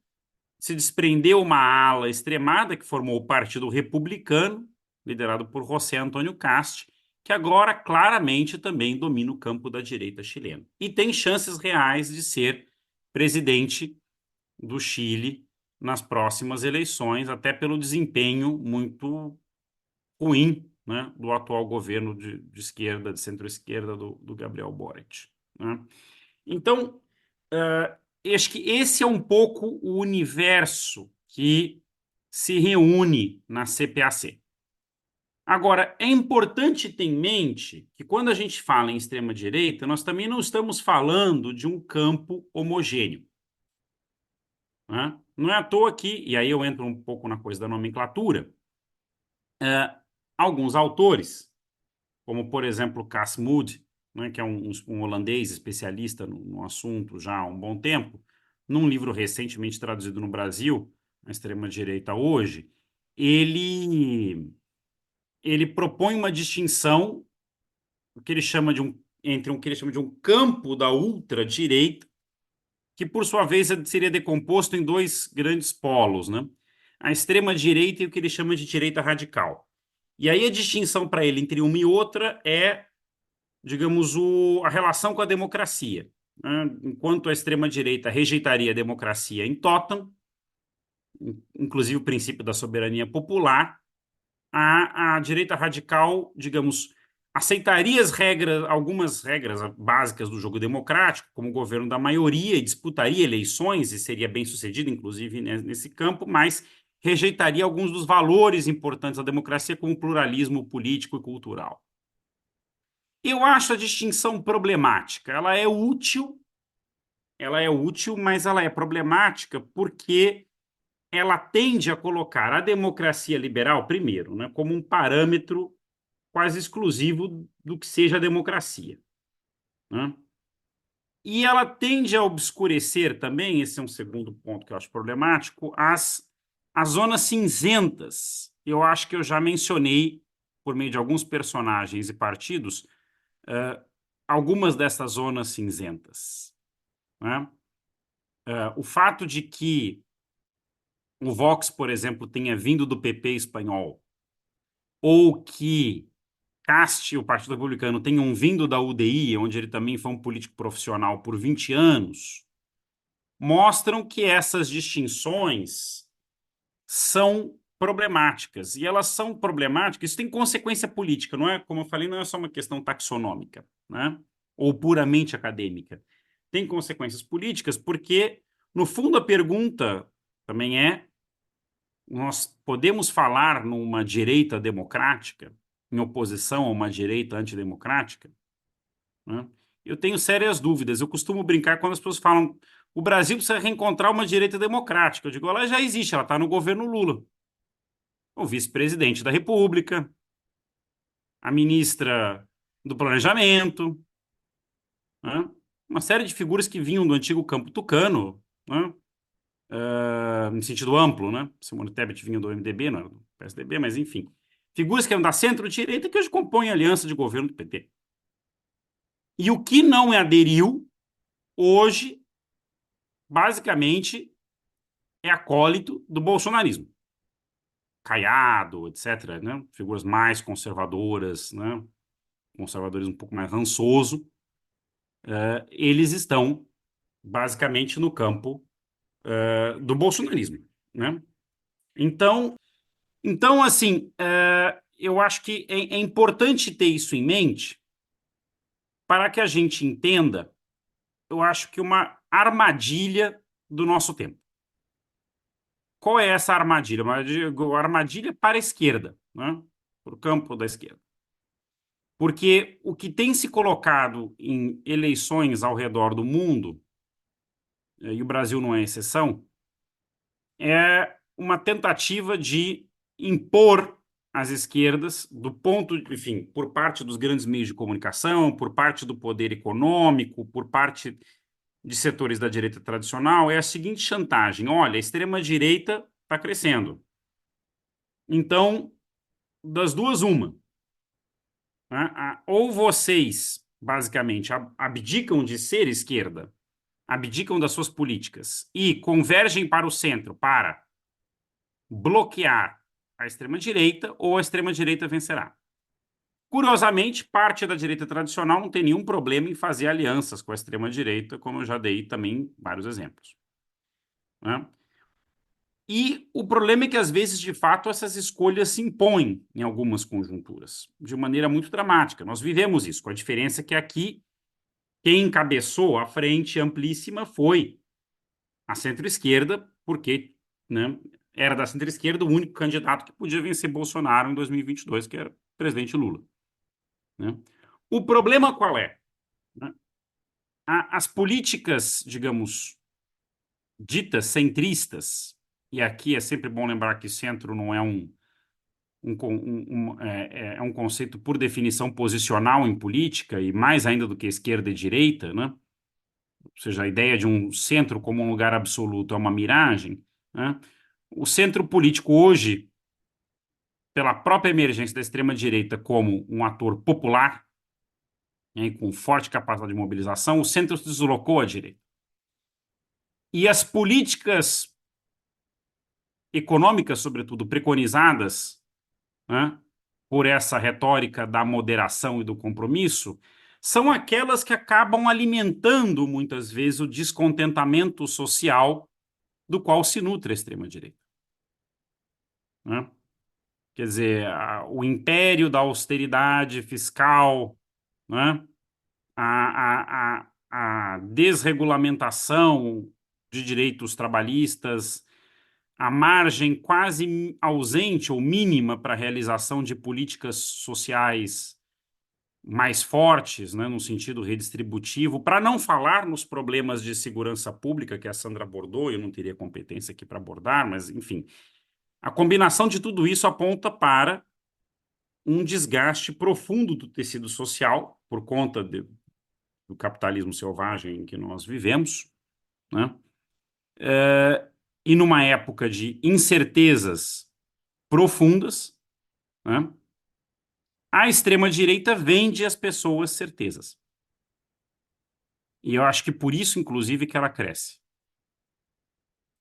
se desprendeu uma ala extremada que formou o Partido Republicano, liderado por José Antônio Cast, que agora claramente também domina o campo da direita chilena. E tem chances reais de ser presidente do Chile nas próximas eleições, até pelo desempenho muito ruim, né, do atual governo de esquerda, de centro-esquerda, do Gabriel Boric, né? Então, acho que esse é um pouco o universo que se reúne na CPAC. Agora, é importante ter em mente que quando a gente fala em extrema-direita, nós também não estamos falando de um campo homogêneo, né? Não é à toa que, e aí eu entro um pouco na coisa da nomenclatura, alguns autores, como por exemplo Cas Mudde, né, que é um holandês especialista no assunto já há um bom tempo, num livro recentemente traduzido no Brasil, A Extrema-Direita Hoje, ele propõe uma distinção o que ele chama de entre o que ele chama de um campo da ultradireita, que por sua vez seria decomposto em dois grandes polos, né? A extrema-direita e o que ele chama de direita radical. E aí a distinção para ele entre uma e outra é, digamos, a relação com a democracia, né? Enquanto a extrema-direita rejeitaria a democracia em totam, inclusive o princípio da soberania popular, a direita radical, digamos, aceitaria algumas regras básicas do jogo democrático, como o governo da maioria, e disputaria eleições, e seria bem sucedido, inclusive, nesse campo, mas rejeitaria alguns dos valores importantes da democracia, como o pluralismo político e cultural. Eu acho a distinção problemática. Ela é útil, mas ela é problemática porque ela tende a colocar a democracia liberal, primeiro, né, como um parâmetro quase exclusivo do que seja a democracia, né? E ela tende a obscurecer também, esse é um segundo ponto que eu acho problemático, as zonas cinzentas. Eu acho que eu já mencionei, por meio de alguns personagens e partidos, algumas dessas zonas cinzentas, né? O fato de que o Vox, por exemplo, tenha vindo do PP espanhol, ou que Cast, o Partido Republicano, tenham vindo da UDI, onde ele também foi um político profissional por 20 anos, mostram que essas distinções são problemáticas. E elas são problemáticas, isso tem consequência política, não é? Como eu falei, não é só uma questão taxonômica, né? Ou puramente acadêmica. Tem consequências políticas porque, no fundo, a pergunta também é: nós podemos falar numa direita democrática em oposição a uma direita antidemocrática, né? Eu tenho sérias dúvidas. Eu costumo brincar quando as pessoas falam o Brasil precisa reencontrar uma direita democrática. Eu digo, ela já existe, ela está no governo Lula. O vice-presidente da República, a ministra do Planejamento, né? Uma série de figuras que vinham do antigo campo tucano, né? No sentido amplo, né? Simone Tebet vinha do MDB, não era do PSDB, mas enfim. Figuras que eram da centro-direita que hoje compõem a aliança de governo do PT. E o que não aderiu, hoje, basicamente, é acólito do bolsonarismo. Caiado, etc., né? Figuras mais conservadoras, né? Conservadorismo um pouco mais rançoso. Eles estão, basicamente, no campo do bolsonarismo, né? Então assim, eu acho que é importante ter isso em mente para que a gente entenda, eu acho que uma armadilha do nosso tempo. Qual é essa armadilha? Uma armadilha para a esquerda, né? Para o campo da esquerda. Porque o que tem se colocado em eleições ao redor do mundo e o Brasil não é exceção, é uma tentativa de impor às esquerdas, enfim, por parte dos grandes meios de comunicação, por parte do poder econômico, por parte de setores da direita tradicional, é a seguinte chantagem: olha, a extrema-direita está crescendo. Então, das duas, uma. Né? Ou vocês, basicamente, abdicam de ser esquerda, abdicam das suas políticas e convergem para o centro para bloquear a extrema-direita, ou a extrema-direita vencerá. Curiosamente, parte da direita tradicional não tem nenhum problema em fazer alianças com a extrema-direita, como eu já dei também vários exemplos. Né? E o problema é que, às vezes, de fato, essas escolhas se impõem em algumas conjunturas, de maneira muito dramática. Nós vivemos isso, com a diferença que aqui, quem encabeçou a frente amplíssima foi a centro-esquerda, porque, né, era da centro-esquerda o único candidato que podia vencer Bolsonaro em 2022, que era o presidente Lula. Né? O problema qual é? Né? As políticas, digamos, ditas centristas, e aqui é sempre bom lembrar que centro não é é um conceito, por definição, posicional em política, e mais ainda do que esquerda e direita, né? Ou seja, a ideia de um centro como um lugar absoluto é uma miragem. Né? O centro político hoje, pela própria emergência da extrema-direita como um ator popular, né, com forte capacidade de mobilização, o centro se deslocou à direita. E as políticas econômicas, sobretudo, preconizadas, né, por essa retórica da moderação e do compromisso, são aquelas que acabam alimentando, muitas vezes, o descontentamento social do qual se nutre a extrema-direita. Né? Quer dizer, o império da austeridade fiscal, né? A desregulamentação de direitos trabalhistas, a margem quase ausente ou mínima para a realização de políticas sociais mais fortes, né, no sentido redistributivo, para não falar nos problemas de segurança pública que a Sandra abordou. Eu não teria competência aqui para abordar, mas, enfim, a combinação de tudo isso aponta para um desgaste profundo do tecido social por conta do capitalismo selvagem em que nós vivemos, né? E numa época de incertezas profundas, né? A extrema-direita vende às pessoas certezas. E eu acho que por isso, inclusive, que ela cresce.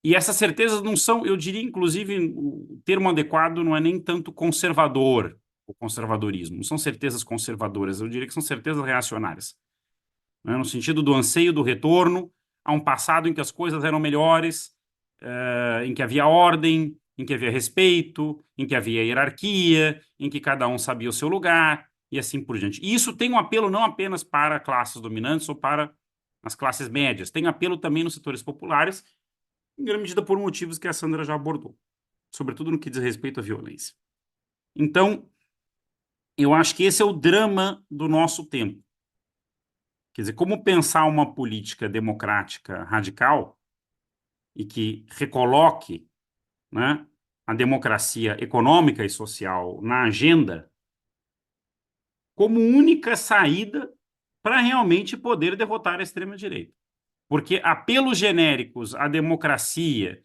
E essas certezas não são, eu diria, inclusive, o termo adequado não é nem tanto conservador, o conservadorismo. Não são certezas conservadoras, eu diria que são certezas reacionárias. Né? No sentido do anseio do retorno a um passado em que as coisas eram melhores, em que havia ordem, em que havia respeito, em que havia hierarquia, em que cada um sabia o seu lugar, e assim por diante. E isso tem um apelo não apenas para classes dominantes ou para as classes médias, tem apelo também nos setores populares, em grande medida por motivos que a Sandra já abordou, sobretudo no que diz respeito à violência. Então, eu acho que esse é o drama do nosso tempo. Quer dizer, como pensar uma política democrática radical e que recoloque, né, a democracia econômica e social na agenda como única saída para realmente poder derrotar a extrema-direita. Porque apelos genéricos à democracia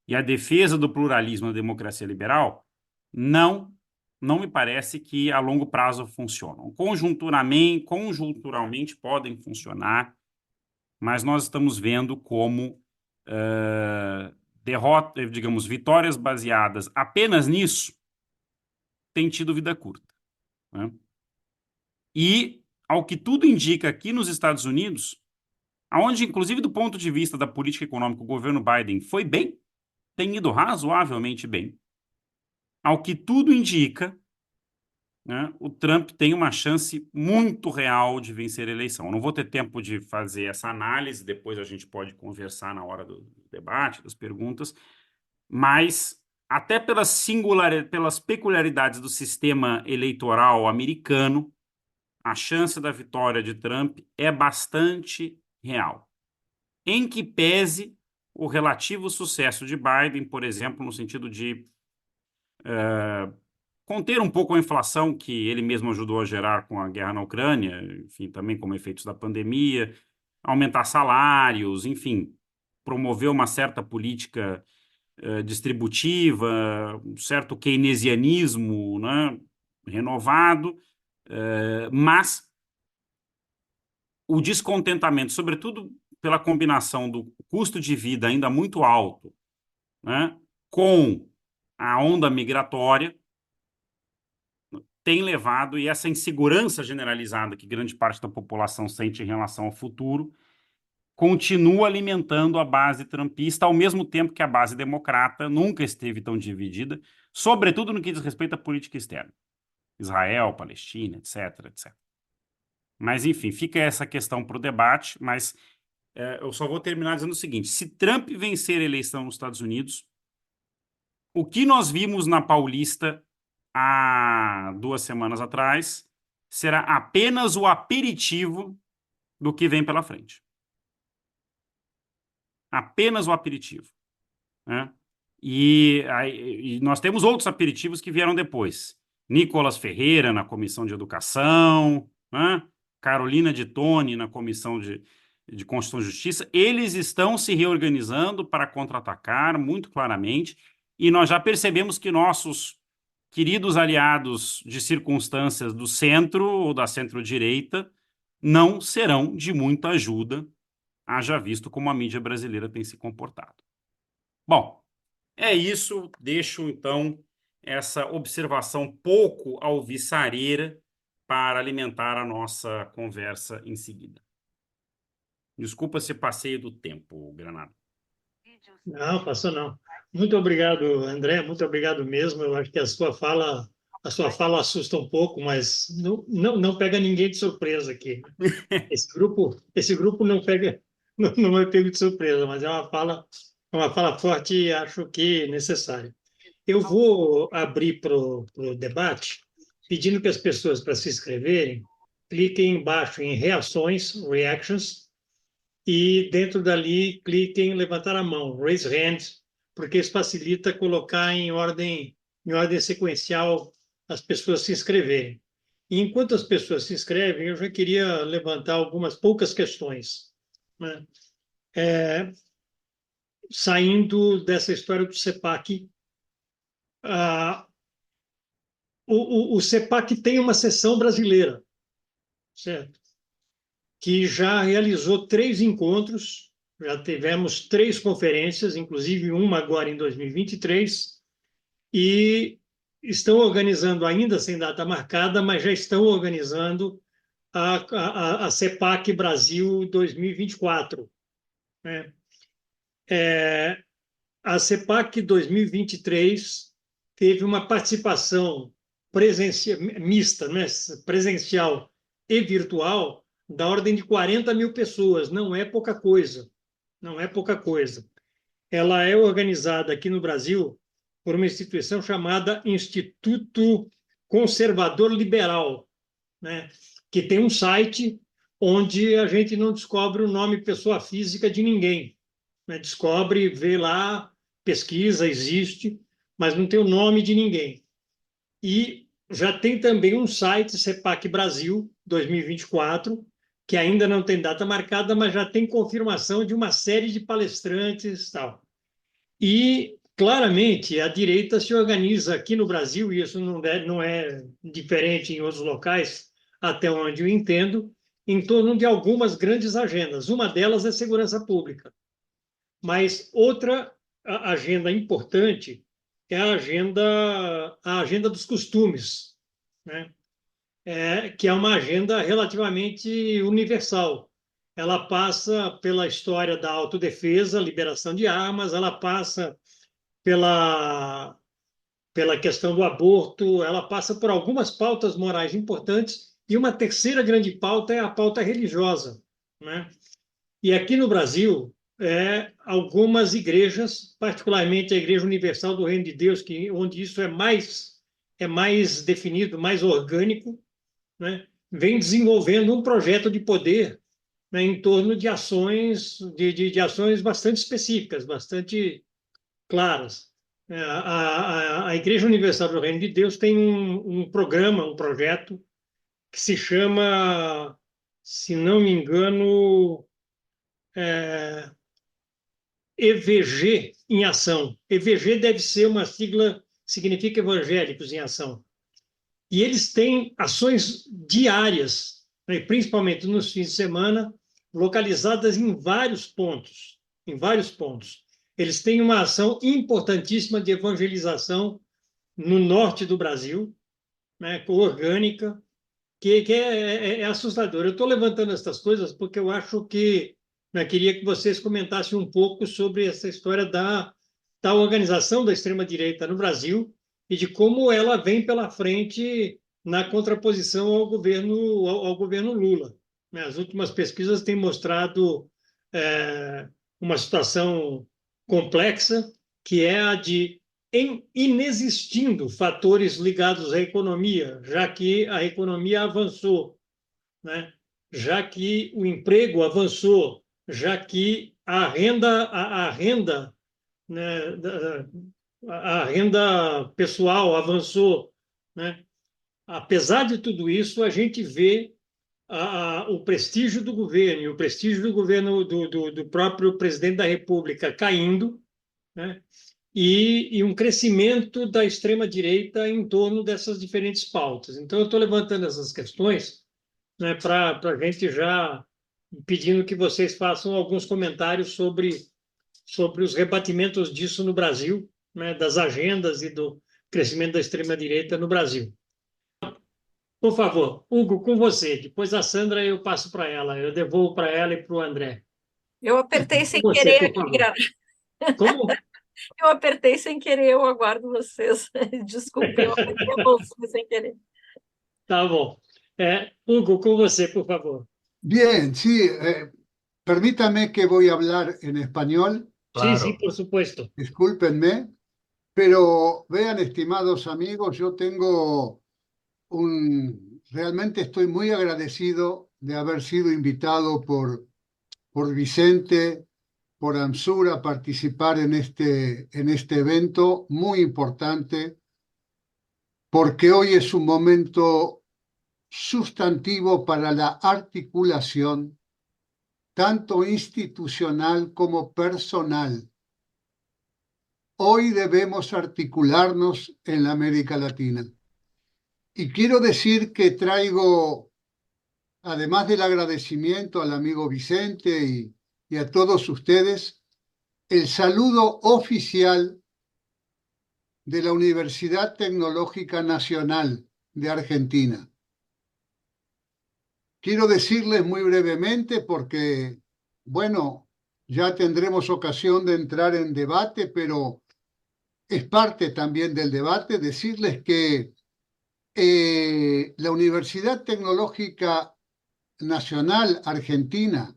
e à defesa do pluralismo da democracia liberal não me parece que a longo prazo funcionam. Conjunturalmente podem funcionar, mas nós estamos vendo como digamos, vitórias baseadas apenas nisso têm tido vida curta. Né? E, ao que tudo indica aqui nos Estados Unidos, aonde, inclusive do ponto de vista da política econômica, o governo Biden foi bem, tem ido razoavelmente bem. Ao que tudo indica, né, o Trump tem uma chance muito real de vencer a eleição. Eu não vou ter tempo de fazer essa análise, depois a gente pode conversar na hora do debate, das perguntas, mas até pelas peculiaridades do sistema eleitoral americano, a chance da vitória de Trump é bastante real. em que pese o relativo sucesso de Biden, por exemplo, no sentido de conter um pouco a inflação que ele mesmo ajudou a gerar com a guerra na Ucrânia, enfim, também como efeitos da pandemia, aumentar salários, enfim, promover uma certa política distributiva, um certo keynesianismo, né, renovado, mas o descontentamento, sobretudo pela combinação do custo de vida ainda muito alto, né, com a onda migratória, tem levado, e essa insegurança generalizada que grande parte da população sente em relação ao futuro, continua alimentando a base trumpista, ao mesmo tempo que a base democrata nunca esteve tão dividida, sobretudo no que diz respeito à política externa. Israel, Palestina, etc, etc. Mas, enfim, fica essa questão para o debate, mas eu só vou terminar dizendo o seguinte: se Trump vencer a eleição nos Estados Unidos, o que nós vimos na Paulista há 2 semanas atrás será apenas o aperitivo do que vem pela frente. Apenas o aperitivo, né? E nós temos outros aperitivos que vieram depois. Nicolas Ferreira na Comissão de Educação, né? Carolina de Tone na Comissão de Constituição e Justiça. Eles estão se reorganizando para contra-atacar muito claramente, e nós já percebemos que nossos queridos aliados de circunstâncias do centro ou da centro-direita não serão de muita ajuda, haja visto como a mídia brasileira tem se comportado. Bom, é isso. Deixo, então, essa observação pouco alvissareira para alimentar a nossa conversa em seguida. Desculpa se passei do tempo, Granado. Não, passou não. Muito obrigado, André, muito obrigado mesmo. Eu acho que a sua fala assusta um pouco, mas não pega ninguém de surpresa aqui. Esse grupo não pega, não é pego de surpresa, mas é uma fala forte e acho que necessária. Eu vou abrir para o debate, pedindo que as pessoas, para se inscreverem, cliquem embaixo em reações, reactions, e dentro dali cliquem em levantar a mão, raise hand, porque isso facilita colocar em ordem sequencial as pessoas se inscreverem. E enquanto as pessoas se inscrevem, eu já queria levantar algumas poucas questões, né? Saindo dessa história do CEPAC, o CEPAC tem uma seção brasileira, certo? Que já realizou 3 encontros, já tivemos 3 conferências, inclusive uma agora em 2023, e estão organizando, ainda sem data marcada, mas já estão organizando a CEPAC Brasil 2024, né? A CEPAC 2023 teve uma participação mista, né? Presencial e virtual, da ordem de 40 mil pessoas. Não é pouca coisa. Não é pouca coisa. Ela é organizada aqui no Brasil por uma instituição chamada Instituto Conservador Liberal, né? Que tem um site onde a gente não descobre o nome pessoa física de ninguém, né? Descobre, vê lá, pesquisa, existe, mas não tem o nome de ninguém. E já tem também um site, CEPAC Brasil 2024, que ainda não tem data marcada, mas já tem confirmação de uma série de palestrantes e tal. E, claramente, a direita se organiza aqui no Brasil, e isso não é diferente em outros locais, até onde eu entendo, em torno de algumas grandes agendas. Uma delas é segurança pública. Mas outra agenda importante é a agenda dos costumes, né? Que é uma agenda relativamente universal. Ela passa pela história da autodefesa, liberação de armas, ela passa pela questão do aborto, ela passa por algumas pautas morais importantes, e uma terceira grande pauta é a pauta religiosa, né? E aqui no Brasil, algumas igrejas, particularmente a Igreja Universal do Reino de Deus, onde isso é mais definido, mais orgânico, né? Vem desenvolvendo um projeto de poder né, em torno de ações, de ações bastante específicas, bastante claras. A Igreja Universal do Reino de Deus tem um programa, um projeto que se chama, se não me engano, EVG em Ação. EVG deve ser uma sigla, significa Evangélicos em Ação. E eles têm ações diárias, né, principalmente nos fins de semana, localizadas em vários pontos, em vários pontos. Eles têm uma ação importantíssima de evangelização no norte do Brasil, né, orgânica, que é assustador. Eu estou levantando essas coisas porque eu acho que, né, queria que vocês comentassem um pouco sobre essa história da organização da extrema-direita no Brasil e de como ela vem pela frente na contraposição ao governo Lula. Né? As últimas pesquisas têm mostrado uma situação complexa, que é a de inexistindo fatores ligados à economia, já que a economia avançou, né? Já que o emprego avançou, já que a renda, né, a renda pessoal avançou, né? Apesar de tudo isso, a gente vê o prestígio do governo e o prestígio do governo do próprio presidente da República caindo, né? E um crescimento da extrema-direita em torno dessas diferentes pautas. Então, eu estou levantando essas questões, né, para a gente já pedindo que vocês façam alguns comentários sobre os rebatimentos disso no Brasil, né, das agendas e do crescimento da extrema-direita no Brasil. Por favor, Hugo, com você. Depois a Sandra eu passo para ela, eu devolvo para ela e para o André. Eu apertei sem Com você, querer por aqui, favor. Como? eu apertei sem querer, eu aguardo vocês. Desculpe, eu apertei a mãozinha sem querer. Tá bom. Hugo, com você, por favor. Bien, sí, permítame que voy a hablar en español, Sí, sí, Claro. por supuesto. discúlpenme, pero vean, estimados amigos, yo tengo realmente estoy muy agradecido de haber sido invitado por Vicente, por AMSUR a participar en este evento muy importante, porque hoy es un momento sustantivo para la articulación tanto institucional como personal. Hoy debemos articularnos en la América Latina. Y quiero decir que traigo, además del agradecimiento al amigo Vicente y a todos ustedes, el saludo oficial de la Universidad Tecnológica Nacional de Argentina. Quiero decirles muy brevemente porque, bueno, ya tendremos ocasión de entrar en debate, pero es parte también del debate, decirles que la Universidad Tecnológica Nacional Argentina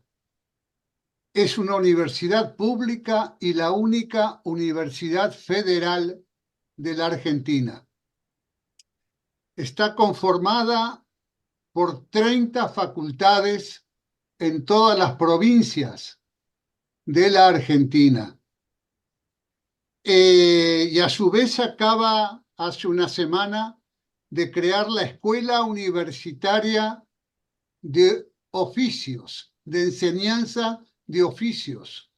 es una universidad pública y la única universidad federal de la Argentina. Está conformada por 30 facultades en todas las provincias de la Argentina. Y a su vez acaba hace una semana de crear la Escuela Universitaria de Oficios, de enseñanza de oficios,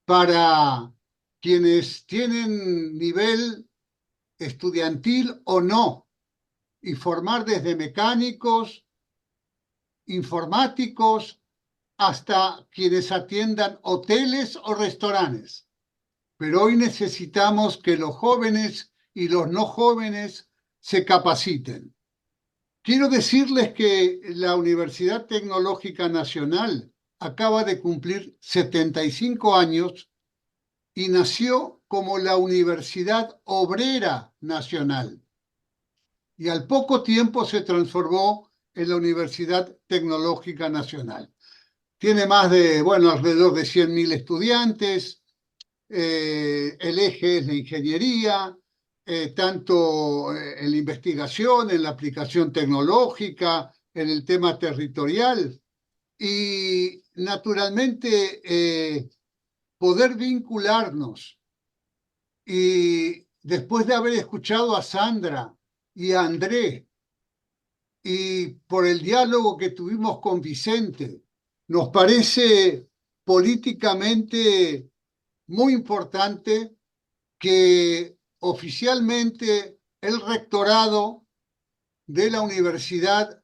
para quienes tienen nivel estudiantil o no, y formar desde mecánicos, informáticos, hasta quienes atiendan hoteles o restaurantes. Pero hoy necesitamos que los jóvenes y los no jóvenes se capaciten. Quiero decirles que la Universidad Tecnológica Nacional acaba de cumplir 75 años y nació como la Universidad Obrera Nacional. Y al poco tiempo se transformó en la Universidad Tecnológica Nacional. Tiene más de, alrededor de 100.000 estudiantes. El eje es la ingeniería, tanto en la investigación, en la aplicación tecnológica, en el tema territorial. y naturalmente poder vincularnos. Y después de haber escuchado a Sandra y a André, y por el diálogo que tuvimos con Vicente, nos parece políticamente muy importante que oficialmente el rectorado de la universidad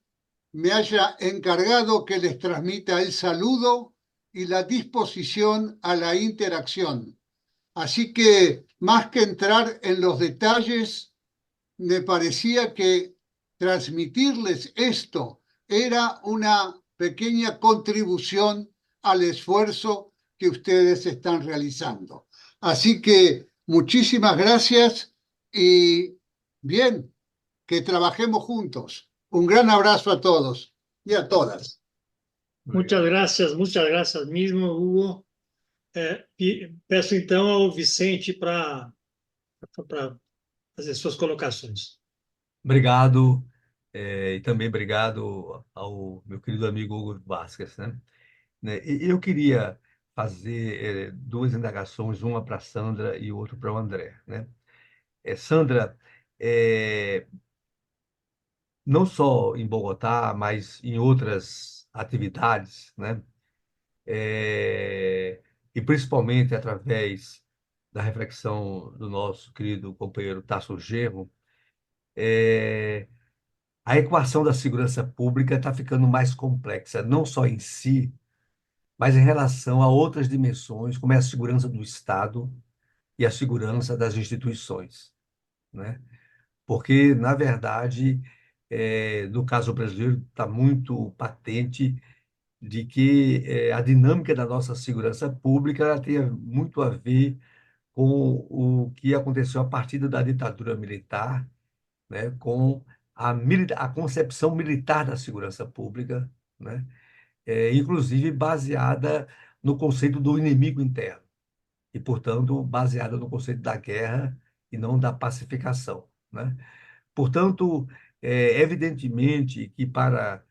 me haya encargado que les transmita el saludo y la disposición a la interacción. Así que, más que entrar en los detalles, me parecía que transmitirles esto era una pequeña contribución al esfuerzo que ustedes están realizando. Así que muchísimas gracias y bien, que trabajemos juntos. Un gran abrazo a todos y a todas. Muchas gracias mesmo, Hugo. Peço então ao Vicente para fazer suas colocações. Obrigado, e também obrigado ao meu querido amigo Hugo Vasquez, né? E eu queria fazer duas indagações, uma para a Sandra e outra para o André, né? Sandra, não só em Bogotá, mas em outras atividades, né? E principalmente através da reflexão do nosso querido companheiro Tasso Genro, a equação da segurança pública está ficando mais complexa, não só em si, mas em relação a outras dimensões, como é a segurança do Estado e a segurança das instituições, né? Porque, na verdade, no caso brasileiro, está muito patente de que a dinâmica da nossa segurança pública ela tem muito a ver com o que aconteceu a partir da ditadura militar, né, com a concepção militar da segurança pública, né, inclusive baseada no conceito do inimigo interno e, portanto, baseada no conceito da guerra e não da pacificação, né? Portanto, evidentemente que para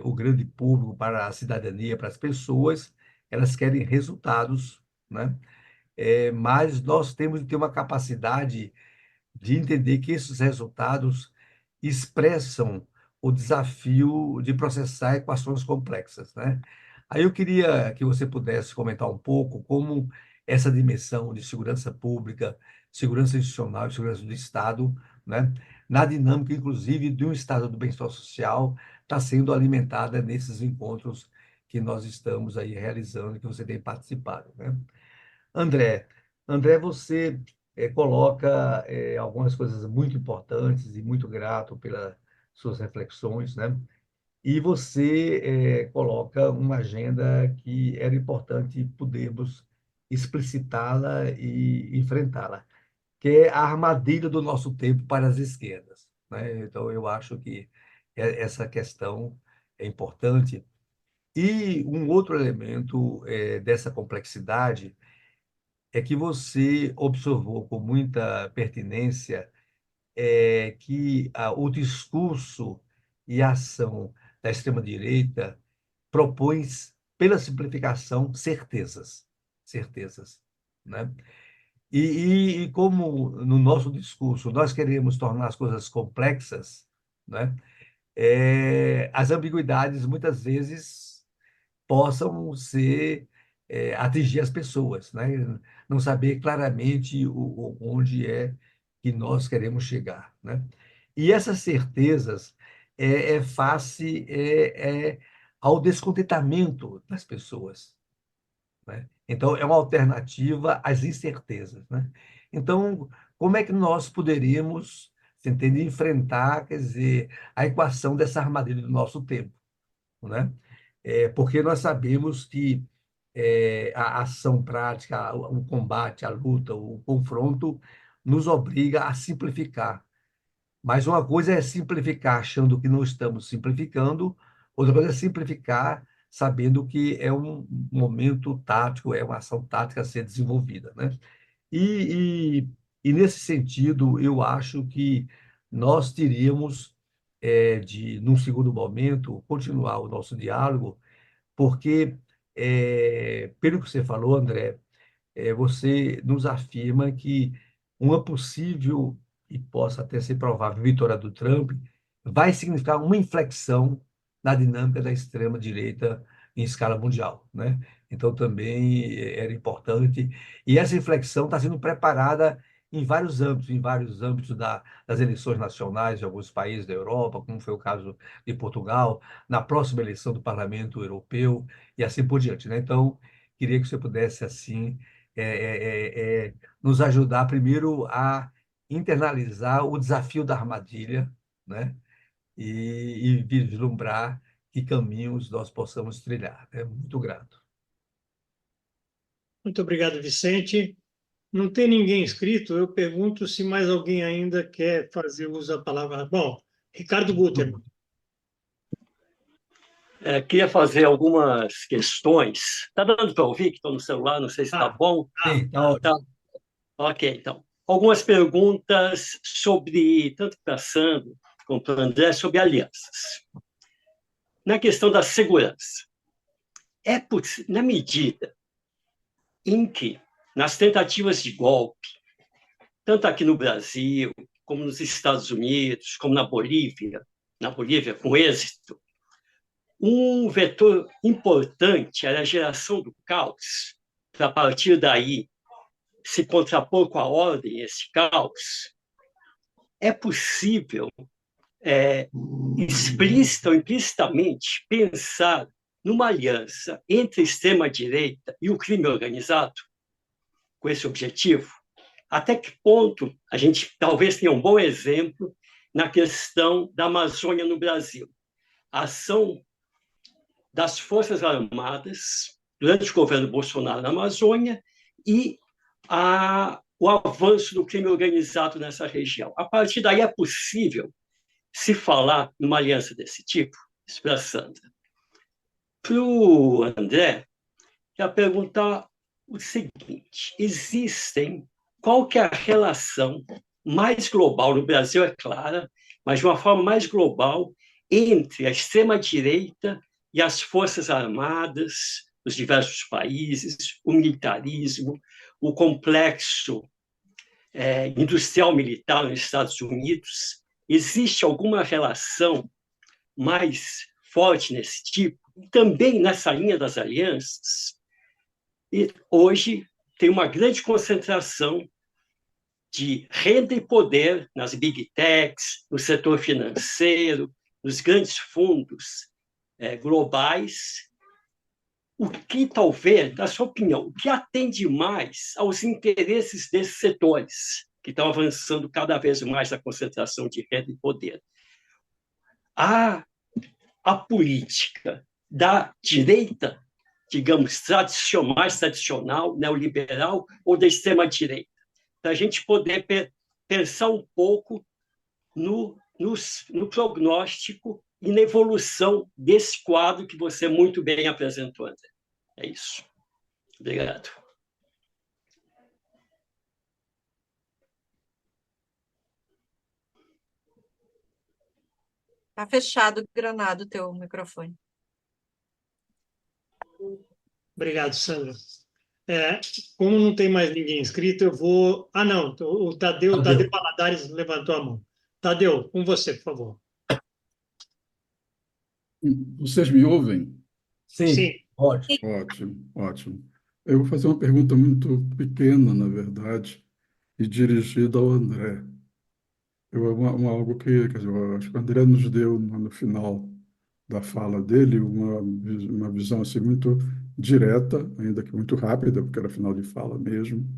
o grande público, para a cidadania, para as pessoas, elas querem resultados, né? Mas nós temos que ter uma capacidade de entender que esses resultados expressam o desafio de processar equações complexas, né? Aí eu queria que você pudesse comentar um pouco como essa dimensão de segurança pública, segurança institucional e segurança do Estado, né, na dinâmica, inclusive, de um Estado do bem-estar social, está sendo alimentada nesses encontros que nós estamos aí realizando, que você tem participado, né? André, você coloca algumas coisas muito importantes e muito grato pelas suas reflexões, né? E você coloca uma agenda que era importante podermos explicitá-la e enfrentá-la, que é a armadilha do nosso tempo para as esquerdas, né? Então, eu acho que essa questão é importante. E um outro elemento dessa complexidade é que você observou com muita pertinência que o discurso e a ação da extrema-direita propõe, pela simplificação, certezas, né? E como no nosso discurso nós queremos tornar as coisas complexas, né? As ambiguidades muitas vezes possam atingir as pessoas, né? Não saber claramente onde é que nós queremos chegar, né? E essas certezas face ao descontentamento das pessoas, né? Então, é uma alternativa às incertezas, né? Então, como é que nós poderíamos, você entende, enfrentar, quer dizer, a equação dessa armadilha do nosso tempo, né? Porque nós sabemos que a ação prática, o combate, a luta, o confronto, nos obriga a simplificar. Mas uma coisa é simplificar achando que não estamos simplificando, outra coisa é simplificar sabendo que é um momento tático, é uma ação tática a ser desenvolvida, né? Nesse sentido, eu acho que nós teríamos num segundo momento, continuar o nosso diálogo, porque, pelo que você falou, André, você nos afirma que uma possível e possa até ser provável vitória do Trump vai significar uma inflexão na dinâmica da extrema-direita em escala mundial, né? Então, também era importante. E essa inflexão está sendo preparada em vários âmbitos das eleições nacionais de alguns países da Europa, como foi o caso de Portugal, na próxima eleição do Parlamento Europeu e assim por diante, né? Então, queria que você pudesse, assim, nos ajudar primeiro a internalizar o desafio da armadilha, né? E vislumbrar que caminhos nós possamos trilhar. É muito grato. Muito obrigado, Vicente. Não tem ninguém inscrito, eu pergunto se mais alguém ainda quer fazer uso da palavra. Bom, Ricardo Guterman. Queria fazer algumas questões. Está dando para ouvir que estou no celular? Não sei se está bom. Sim, tá ótimo. Tá. Ok, então. Algumas perguntas sobre, tanto para a Sandra como para o André, sobre alianças. Na questão da segurança, na medida em que, nas tentativas de golpe, tanto aqui no Brasil, como nos Estados Unidos, como na Bolívia com êxito, um vetor importante era a geração do caos, para a partir daí se contrapor com a ordem esse caos. É possível, explícita ou implicitamente, pensar numa aliança entre a extrema-direita e o crime organizado, com esse objetivo? Até que ponto a gente talvez tenha um bom exemplo na questão da Amazônia no Brasil? A ação das Forças Armadas durante o governo Bolsonaro na Amazônia e o avanço do crime organizado nessa região. A partir daí é possível se falar numa aliança desse tipo? Isso para a Sandra. Para o André, eu ia perguntar o seguinte: qual que é a relação mais global, no Brasil é clara, mas de uma forma mais global, entre a extrema-direita e as forças armadas dos diversos países, o militarismo, o complexo industrial militar nos Estados Unidos? Existe alguma relação mais forte nesse tipo? Também nessa linha das alianças, e hoje tem uma grande concentração de renda e poder nas big techs, no setor financeiro, nos grandes fundos globais. O que talvez, na sua opinião, o que atende mais aos interesses desses setores que estão avançando cada vez mais na concentração de renda e poder? A política da direita, digamos, mais tradicional, neoliberal, ou da extrema-direita, para a gente poder pensar um pouco no prognóstico e na evolução desse quadro que você muito bem apresentou, André. É isso. Obrigado. Está fechado, Granado, o teu microfone. Obrigado, Sandra. Como não tem mais ninguém inscrito, eu vou... Ah, não, o Tadeu Valadares levantou a mão. Tadeu, com você, por favor. Vocês me ouvem? Sim, Sim. ótimo. Ótimo, ótimo. Eu vou fazer uma pergunta muito pequena, na verdade, e dirigida ao André. Algo que, quer dizer, eu acho que o André nos deu no final da fala dele uma visão assim muito direta, ainda que muito rápida, porque era final de fala mesmo,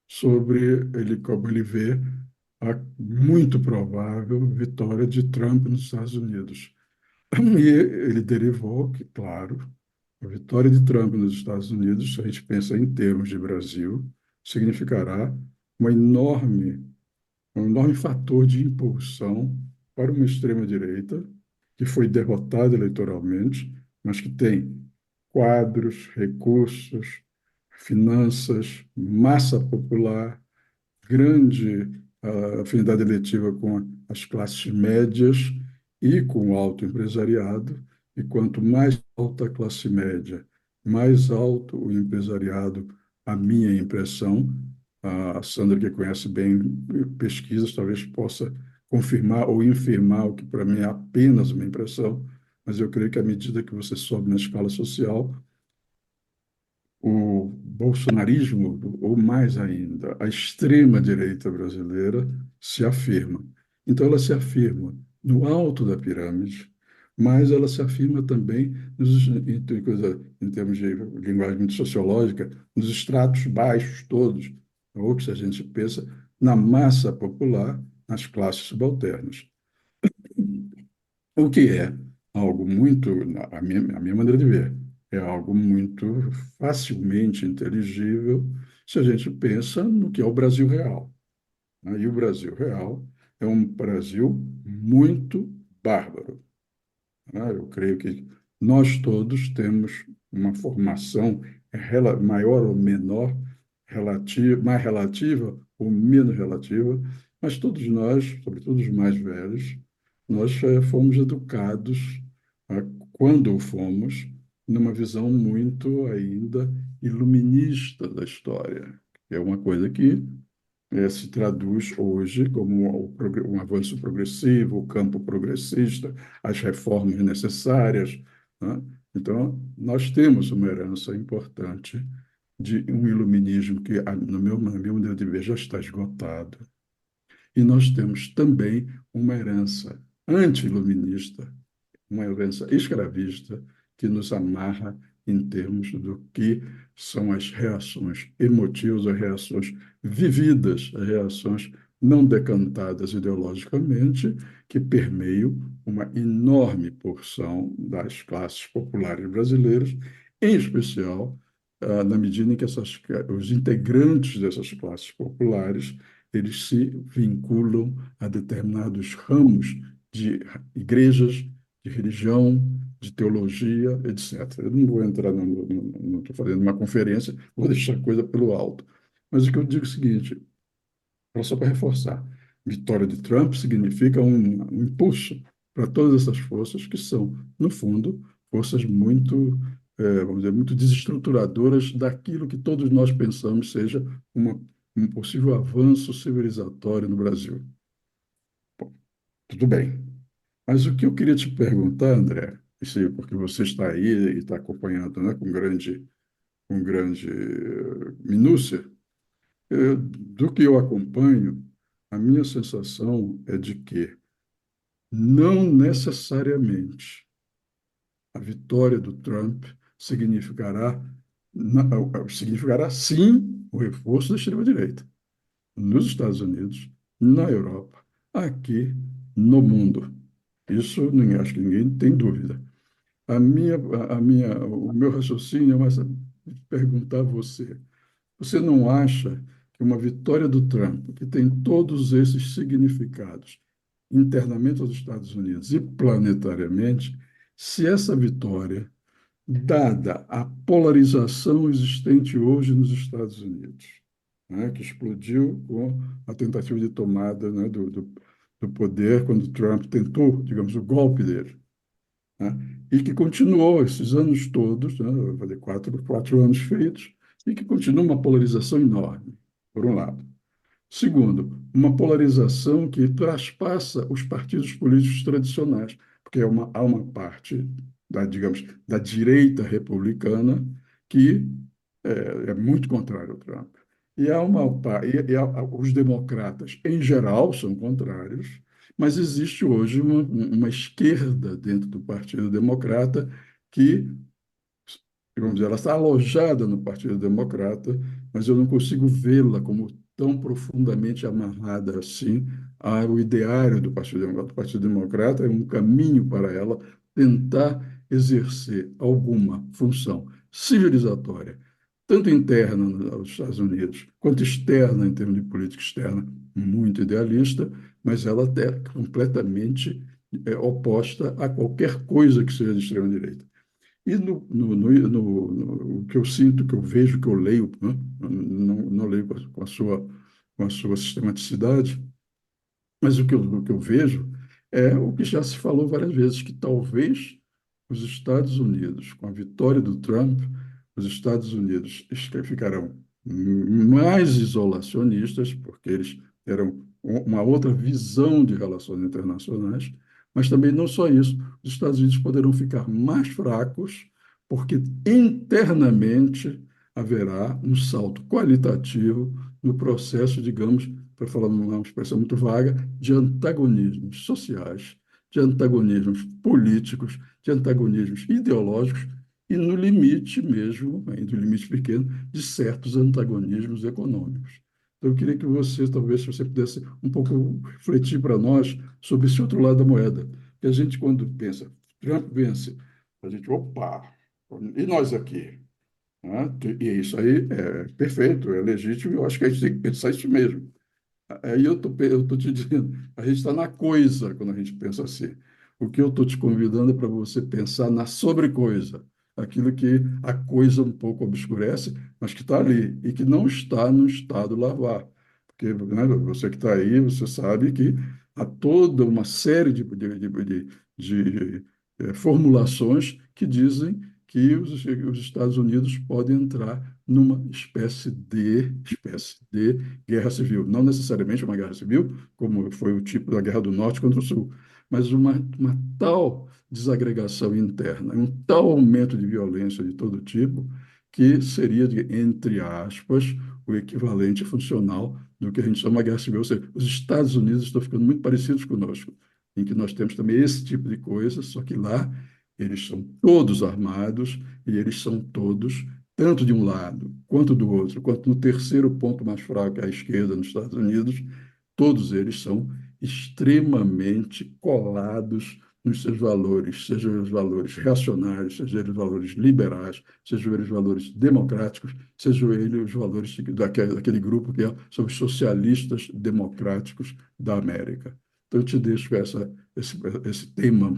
sobre como ele vê a muito provável vitória de Trump nos Estados Unidos. E ele derivou que, claro, a vitória de Trump nos Estados Unidos, se a gente pensa em termos de Brasil, significará uma enorme, um enorme fator de impulsão para uma extrema-direita que foi derrotada eleitoralmente, mas que tem quadros, recursos, finanças, massa popular, grande afinidade eletiva com as classes médias e com o alto empresariado, E quanto mais alta a classe média, mais alto o empresariado, a minha impressão, a Sandra, que conhece bem pesquisas, talvez possa confirmar ou infirmar o que para mim é apenas uma impressão, mas eu creio que à medida que você sobe na escala social, o bolsonarismo, ou mais ainda, a extrema-direita brasileira se afirma. Então, ela se afirma no alto da pirâmide, mas ela se afirma também, em termos de linguagem muito sociológica, nos estratos baixos todos, ou que, se a gente pensa, na massa popular, nas classes subalternas. O que é algo muito, a minha maneira de ver, é algo muito facilmente inteligível se a gente pensa no que é o Brasil real, né? E o Brasil real é um Brasil muito bárbaro, né? Eu creio que nós todos temos uma formação maior ou menor, mais relativa ou menos relativa, mas todos nós, sobretudo os mais velhos, nós fomos educados, ah, quando fomos, numa visão muito ainda iluminista da história. É uma coisa que se traduz hoje como um avanço progressivo, o campo progressista, as reformas necessárias, né? Então, nós temos uma herança importante de um iluminismo que, na minha maneira de ver, já está esgotado. E nós temos também uma herança anti-iluminista, uma herança escravista que nos amarra em termos do que são as reações emotivas, as reações vividas, as reações não decantadas ideologicamente, que permeiam uma enorme porção das classes populares brasileiras, em especial na medida em que os integrantes dessas classes populares eles se vinculam a determinados ramos de igrejas, de religião, de teologia, etc. Eu não vou entrar, não estou fazendo uma conferência, vou deixar a coisa pelo alto. Mas o que eu digo é o seguinte, só para reforçar, vitória de Trump significa um impulso para todas essas forças que são, no fundo, forças muito, vamos dizer, muito desestruturadoras daquilo que todos nós pensamos seja um possível avanço civilizatório no Brasil. Bom, tudo bem. Mas o que eu queria te perguntar, André, porque você está aí e está acompanhando, né, com grande minúcia, do que eu acompanho, a minha sensação é de que não necessariamente a vitória do Trump significará sim o reforço da extrema-direita nos Estados Unidos, na Europa, aqui no mundo. Isso acho que ninguém tem dúvida. O meu raciocínio é mais perguntar a você. Você não acha que uma vitória do Trump, que tem todos esses significados internamente aos Estados Unidos e planetariamente, se essa vitória, dada a polarização existente hoje nos Estados Unidos, né, que explodiu com a tentativa de tomada, né, do poder quando Trump tentou, digamos, o golpe dele, né, e que continuou esses anos todos, né, vai fazer quatro anos feitos, e que continua uma polarização enorme, por um lado. Segundo, uma polarização que traspassa os partidos políticos tradicionais, porque há uma parte digamos, da direita republicana que é muito contrária ao Trump. Os democratas, em geral, são contrários, mas existe hoje uma esquerda dentro do Partido Democrata que, vamos dizer, ela está alojada no Partido Democrata, mas eu não consigo vê-la como tão profundamente amarrada assim ao ideário do Partido Democrata. O Partido Democrata é um caminho para ela tentar exercer alguma função civilizatória, tanto interna aos Estados Unidos, quanto externa, em termos de política externa, muito idealista, mas ela é completamente oposta a qualquer coisa que seja de extrema-direita. E o que eu sinto, que eu vejo, que eu leio, né? Não leio com a sua sistematicidade, mas o que eu vejo é o que já se falou várias vezes, que talvez os Estados Unidos, com a vitória do Trump, os Estados Unidos ficarão mais isolacionistas, porque eles terão uma outra visão de relações internacionais, mas também não só isso, os Estados Unidos poderão ficar mais fracos, porque internamente haverá um salto qualitativo no processo, digamos, para falar uma expressão muito vaga, de antagonismos sociais, de antagonismos políticos, de antagonismos ideológicos e, no limite mesmo, ainda no limite pequeno, de certos antagonismos econômicos. Então, eu queria que você, talvez, se você pudesse um pouco refletir para nós sobre esse outro lado da moeda. Que a gente, quando pensa, Trump vence, a gente, opa, e nós aqui? Né? E isso aí é perfeito, é legítimo, eu acho que a gente tem que pensar isso mesmo. Aí eu tô te dizendo, a gente está na coisa quando a gente pensa assim. O que eu estou te convidando é para você pensar na sobrecoisa, aquilo que a coisa um pouco obscurece, mas que está ali e que não está no estado lavar. Porque, né, você que está aí, você sabe que há toda uma série de formulações que dizem que os Estados Unidos podem entrar numa espécie de guerra civil. Não necessariamente uma guerra civil, como foi o tipo da Guerra do Norte contra o Sul, mas uma tal desagregação interna, um tal aumento de violência de todo tipo, que seria, entre aspas, o equivalente funcional do que a gente chama de guerra civil. Ou seja, os Estados Unidos estão ficando muito parecidos conosco, em que nós temos também esse tipo de coisa, só que lá eles são todos armados e eles são todos, tanto de um lado quanto do outro, quanto no terceiro ponto mais fraco, que é a esquerda nos Estados Unidos, todos eles são extremamente colados nos seus valores, sejam os valores reacionários, sejam eles os valores liberais, sejam eles os valores democráticos, sejam eles os valores daquele grupo que são os socialistas democráticos da América. Então, eu te deixo com esse tema,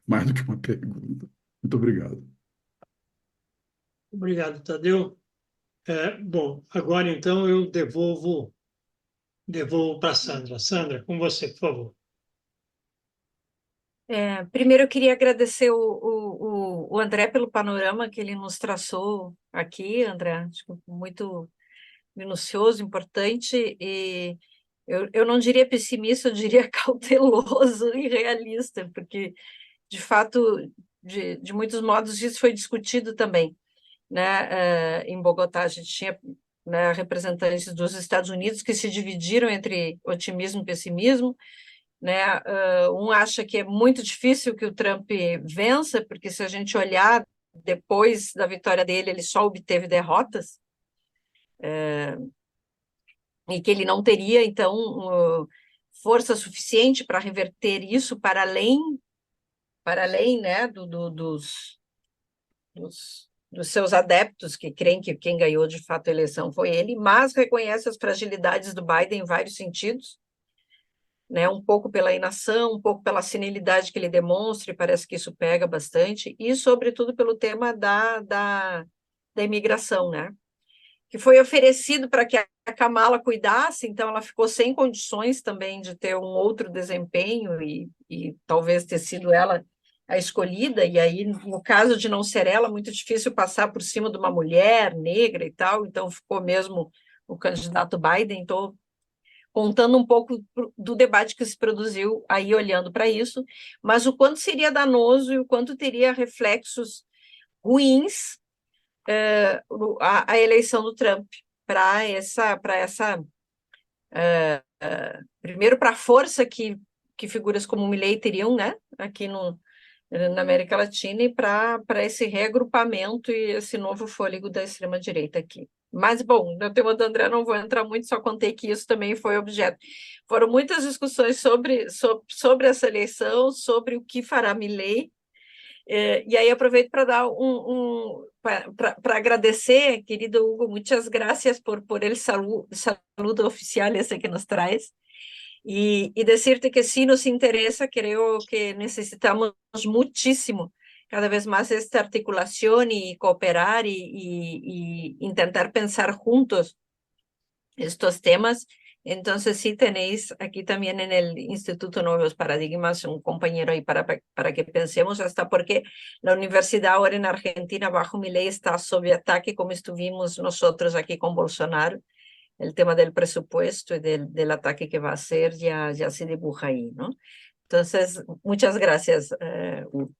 mais do que uma pergunta. Muito obrigado. Obrigado, Tadeu. Bom, agora então eu devolvo para a Sandra. Sandra, com você, por favor. Primeiro, eu queria agradecer o André pelo panorama que ele nos traçou aqui, André, acho que muito minucioso, importante, e eu não diria pessimista, eu diria cauteloso e realista, porque, de fato, de muitos modos, isso foi discutido também, né? Em Bogotá, a gente tinha, né, representantes dos Estados Unidos que se dividiram entre otimismo e pessimismo, né? Um acha que é muito difícil que o Trump vença, porque se a gente olhar depois da vitória dele, ele só obteve derrotas, e que ele não teria, então, força suficiente para reverter isso para além, né, dos seus adeptos, que creem que quem ganhou de fato a eleição foi ele, mas reconhece as fragilidades do Biden em vários sentidos, né, um pouco pela inação, um pouco pela senilidade que ele demonstra, e parece que isso pega bastante, e sobretudo pelo tema da imigração, né, que foi oferecido para que a Kamala cuidasse, então ela ficou sem condições também de ter um outro desempenho e talvez ter sido ela a escolhida, e aí, no caso de não ser ela, muito difícil passar por cima de uma mulher negra e tal, então ficou mesmo o candidato Biden. Estou contando um pouco do debate que se produziu aí olhando para isso, mas o quanto seria danoso e o quanto teria reflexos ruins a eleição do Trump para essa primeiro para a força que figuras como Milei teriam, né, aqui na América Latina, e para esse reagrupamento e esse novo fôlego da extrema-direita aqui. Mas, bom, no tema do André não vou entrar muito, só contei que isso também foi objeto. Foram muitas discussões sobre essa eleição, sobre o que fará Milei, e aí aproveito para dar para agradecer, querido Hugo, muitas gracias por el saludo oficial esse que nos traz, y decirte que sí nos interesa, creo que necesitamos muchísimo cada vez más esta articulación y cooperar y intentar pensar juntos estos temas Entonces, sí tenéis aquí también en el Instituto Nuevos Paradigmas un compañero ahí para que pensemos, hasta porque la universidad ahora en Argentina, bajo mi ley, está sob ataque, como estuvimos nosotros aquí con Bolsonaro. El tema del presupuesto y del ataque que va a hacer ya se dibuja aí, não? Entonces, muitas graças, Hugo.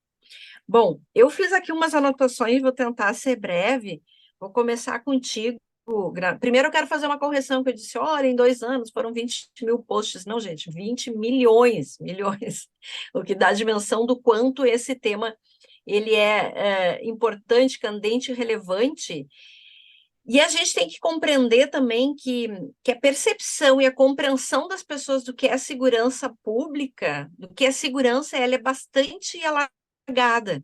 Bom, eu fiz aqui umas anotações, vou tentar ser breve. Vou começar contigo. Primeiro, eu quero fazer uma correção, que eu disse, olha, em 2 anos foram 20 mil posts. Não, gente, 20 milhões, o que dá a dimensão do quanto esse tema ele é importante, candente e relevante. E a gente tem que compreender também que a percepção e a compreensão das pessoas do que é segurança pública, do que é segurança, ela é bastante alagada.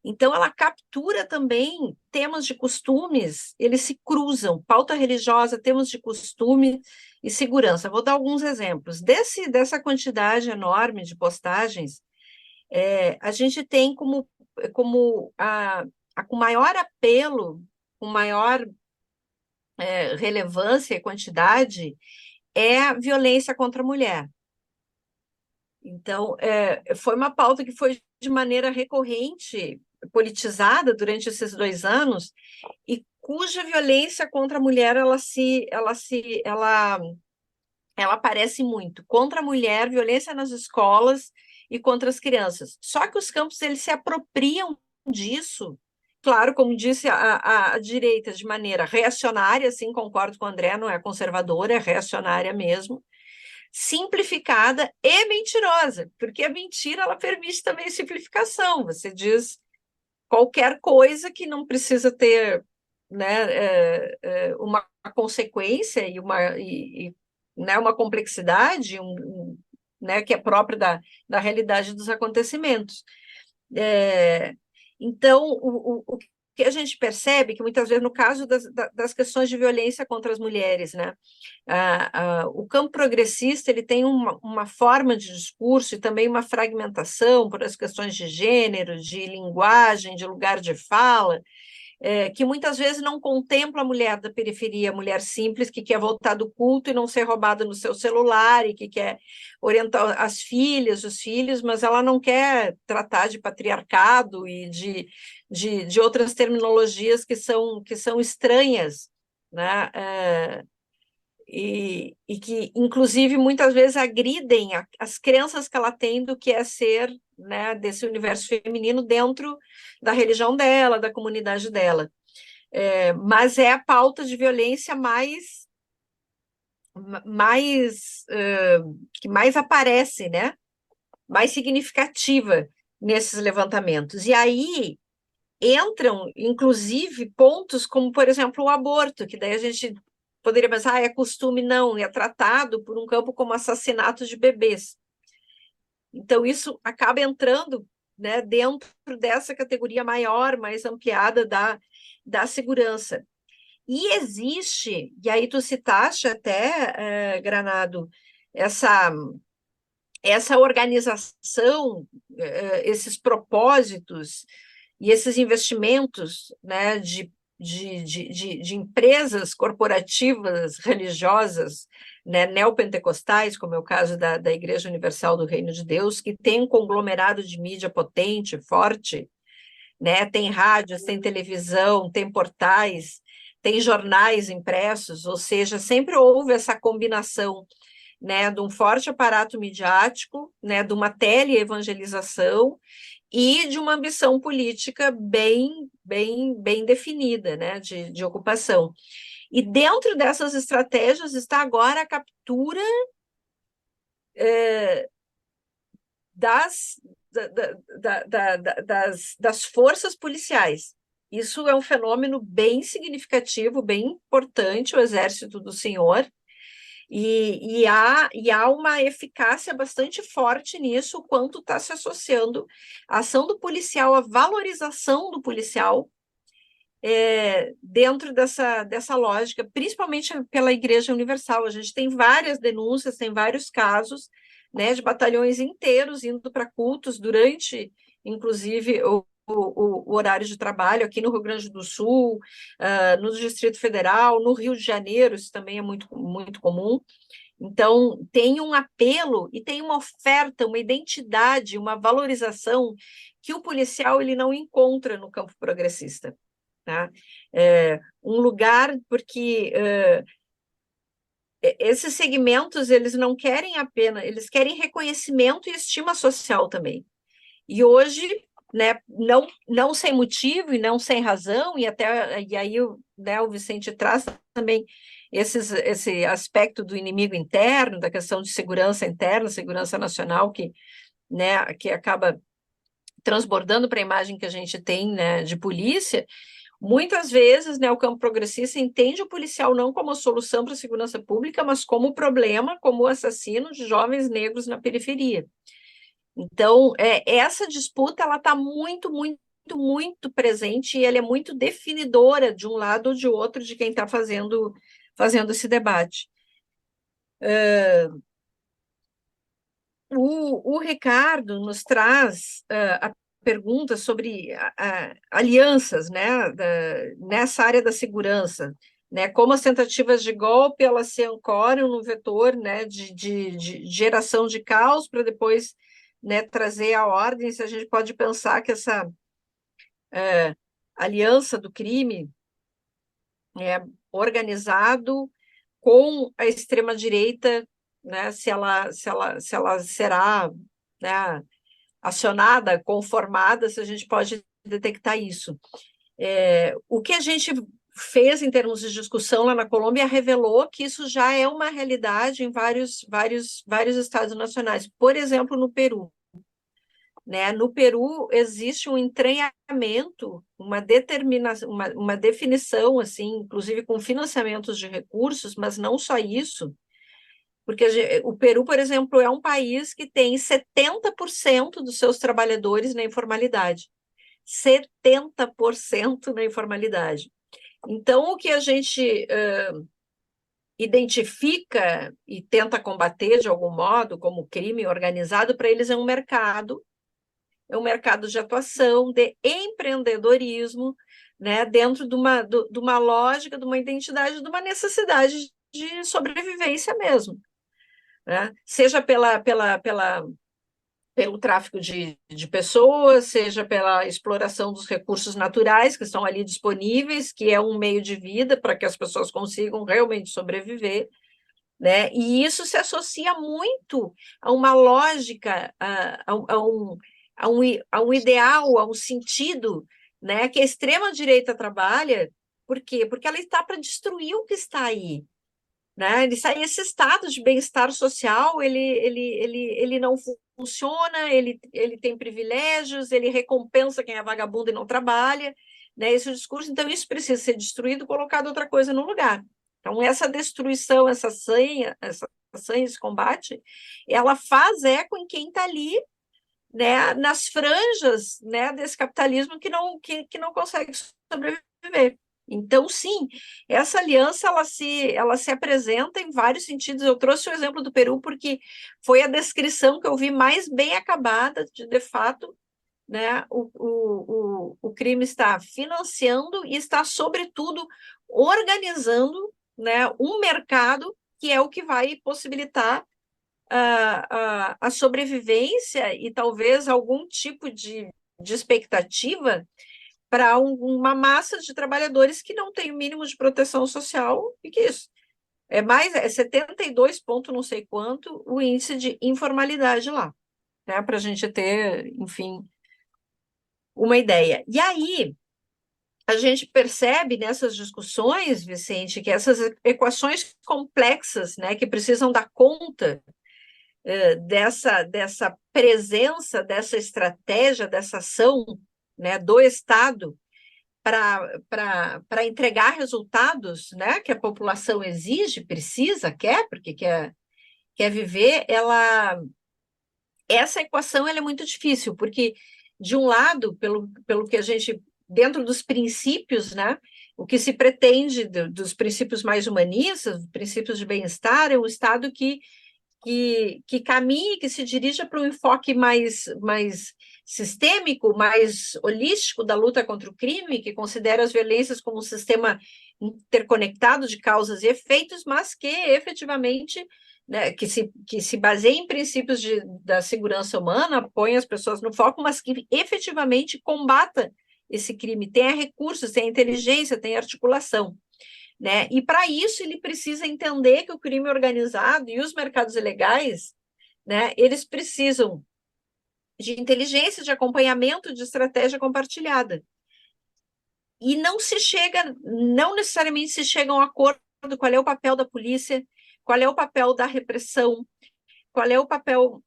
Então, ela captura também temas de costumes, eles se cruzam, pauta religiosa, temas de costume e segurança. Vou dar alguns exemplos. Dessa quantidade enorme de postagens, a gente tem com maior apelo, com maior relevância e quantidade, é a violência contra a mulher. Então, foi uma pauta que foi de maneira recorrente, politizada durante esses 2 anos, e cuja violência contra a mulher, ela aparece muito. Contra a mulher, violência nas escolas e contra as crianças. Só que os campos, eles se apropriam disso, claro, como disse a direita, de maneira reacionária, sim, concordo com o André, não é conservadora, é reacionária mesmo, simplificada e mentirosa, porque a mentira, ela permite também simplificação. Você diz qualquer coisa que não precisa ter, né, uma consequência e uma complexidade, né, que é própria da realidade dos acontecimentos. Então, o que a gente percebe que muitas vezes, no caso das questões de violência contra as mulheres, né, o campo progressista, ele tem uma forma de discurso e também uma fragmentação por as questões de gênero, de linguagem, de lugar de fala, que muitas vezes não contempla a mulher da periferia, a mulher simples, que quer voltar do culto e não ser roubada no seu celular, e que quer orientar as filhas, os filhos, mas ela não quer tratar de patriarcado e de outras terminologias que são estranhas, né? E que, inclusive, muitas vezes agridem as crenças que ela tem do que é ser, né, desse universo feminino dentro da religião dela, da comunidade dela. Mas é a pauta de violência que mais aparece, né? Mais significativa nesses levantamentos. E aí entram, inclusive, pontos como, por exemplo, o aborto, que daí a gente poderia pensar, é costume, não, é tratado por um campo como assassinato de bebês. Então, isso acaba entrando, né, dentro dessa categoria maior, mais ampliada da segurança. E existe, e aí tu citaste até, Granado, essa organização, esses propósitos e esses investimentos, né, de empresas corporativas religiosas, né, neopentecostais, como é o caso da Igreja Universal do Reino de Deus, que tem um conglomerado de mídia potente, forte, né, tem rádios, tem televisão, tem portais, tem jornais impressos, ou seja, sempre houve essa combinação, né, de um forte aparato midiático, né, de uma teleevangelização e de uma ambição política bem definida, né, de ocupação. E dentro dessas estratégias está agora a captura das forças policiais. Isso é um fenômeno bem significativo, bem importante, o Exército do Senhor, e há uma eficácia bastante forte nisso, o quanto está se associando a ação do policial, a valorização do policial, dentro dessa lógica, principalmente pela Igreja Universal. A gente tem várias denúncias, tem vários casos, né, de batalhões inteiros indo para cultos durante, inclusive, o horário de trabalho aqui no Rio Grande do Sul, no Distrito Federal, no Rio de Janeiro, isso também é muito, muito comum. Então, tem um apelo e tem uma oferta, uma identidade, uma valorização que o policial ele não encontra no campo progressista. Tá? Um lugar, porque esses segmentos, eles não querem apenas, eles querem reconhecimento e estima social também. E hoje, né, não sem motivo e não sem razão, e aí né, o Vicente traz também esse aspecto do inimigo interno, da questão de segurança interna, segurança nacional, né, que acaba transbordando para a imagem que a gente tem, né, de polícia. Muitas vezes, né, o campo progressista entende o policial não como a solução para a segurança pública, mas como problema, como o assassino de jovens negros na periferia. Então, essa disputa ela está muito, muito, muito presente e ela é muito definidora de um lado ou de outro de quem está fazendo esse debate. O Ricardo nos traz a pergunta sobre alianças, né, nessa área da segurança, né, como as tentativas de golpe elas se ancoram no vetor, né, de geração de caos para depois, né, trazer a ordem. Se a gente pode pensar que essa aliança do crime organizado com a extrema-direita, né, se ela será, né, acionada, conformada, se a gente pode detectar isso. O que a gente fez em termos de discussão lá na Colômbia revelou que isso já é uma realidade em vários estados nacionais. Por exemplo, no Peru. Né? No Peru existe um entranhamento, uma determinação, uma definição, assim, inclusive com financiamentos de recursos, mas não só isso, porque o Peru, por exemplo, é um país que tem 70% dos seus trabalhadores na informalidade. 70% na informalidade. Então, o que a gente identifica e tenta combater de algum modo, como crime organizado, para eles é um mercado de atuação, de empreendedorismo, né, dentro de uma lógica, de uma identidade, de uma necessidade de sobrevivência mesmo. Né? Seja pelo tráfico de pessoas, seja pela exploração dos recursos naturais que estão ali disponíveis, que é um meio de vida para que as pessoas consigam realmente sobreviver, né? E isso se associa muito a uma lógica, a um ideal, a um sentido, né, que a extrema-direita trabalha. Por quê? Porque ela está para destruir o que está aí. Né? Esse estado de bem-estar social, ele não funciona, ele tem privilégios, ele recompensa quem é vagabundo e não trabalha, né? Esse é o discurso. Então, isso precisa ser destruído, colocado outra coisa no lugar. Então, essa destruição, essa sanha, esse combate, ela faz eco em quem está ali, né, nas franjas, né, desse capitalismo que não consegue sobreviver. Então, sim, essa aliança ela se apresenta em vários sentidos. Eu trouxe o exemplo do Peru porque foi a descrição que eu vi mais bem acabada de fato, né, o crime está financiando e está, sobretudo, organizando, né, um mercado que é o que vai possibilitar a sobrevivência e talvez algum tipo de expectativa para uma massa de trabalhadores que não tem o mínimo de proteção social, e que isso é 72 ponto não sei quanto o índice de informalidade lá, né, para a gente ter, enfim, uma ideia. E aí, a gente percebe nessas discussões, Vicente, que essas equações complexas, né, que precisam dar conta dessa presença, dessa estratégia, dessa ação, né, do Estado para entregar resultados, né, que a população exige, precisa, quer, porque quer viver, essa equação ela é muito difícil, porque, de um lado, pelo que a gente, dentro dos princípios, né, o que se pretende dos princípios mais humanistas, princípios de bem-estar, é um Estado que caminhe, que se dirija para um enfoque mais sistêmico, mais holístico da luta contra o crime, que considera as violências como um sistema interconectado de causas e efeitos, mas que efetivamente, né, que se baseia em princípios da segurança humana, põe as pessoas no foco, mas que efetivamente combata esse crime, tenha recursos, tenha inteligência, tenha articulação. Né? E para isso ele precisa entender que o crime organizado e os mercados ilegais, né, eles precisam de inteligência, de acompanhamento, de estratégia compartilhada. E não necessariamente se chega a um acordo qual é o papel da polícia, qual é o papel da repressão, qual é o papel,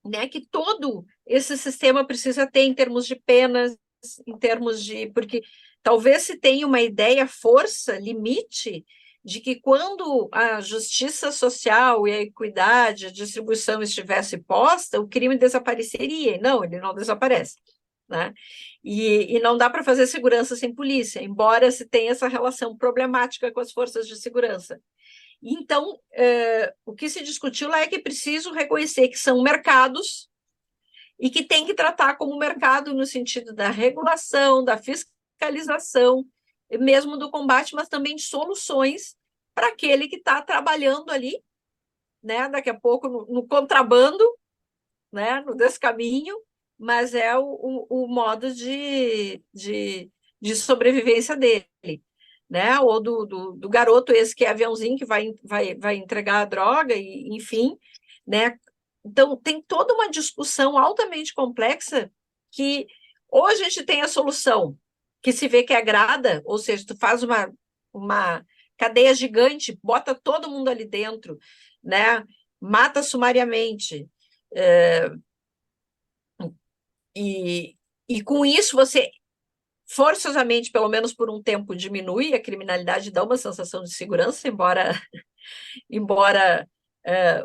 né, que todo esse sistema precisa ter em termos de penas, em termos de... Porque talvez se tenha uma ideia, força, limite, de que quando a justiça social e a equidade, a distribuição estivesse posta, o crime desapareceria. Não, ele não desaparece. Né? E não dá para fazer segurança sem polícia, embora se tenha essa relação problemática com as forças de segurança. Então, o que se discutiu lá é que é preciso reconhecer que são mercados e que tem que tratar como mercado no sentido da regulação, da fiscalização, mesmo do combate, mas também de soluções para aquele que está trabalhando ali, né, daqui a pouco no contrabando, né, no descaminho, mas é o modo de sobrevivência dele, né, ou do garoto esse que é aviãozinho que vai entregar a droga, e, enfim, né. Então, tem toda uma discussão altamente complexa que ou a gente tem a solução que se vê que agrada, ou seja, tu faz uma cadeia gigante, bota todo mundo ali dentro, né? Mata sumariamente, e com isso você forçosamente, pelo menos por um tempo, diminui a criminalidade, dá uma sensação de segurança, embora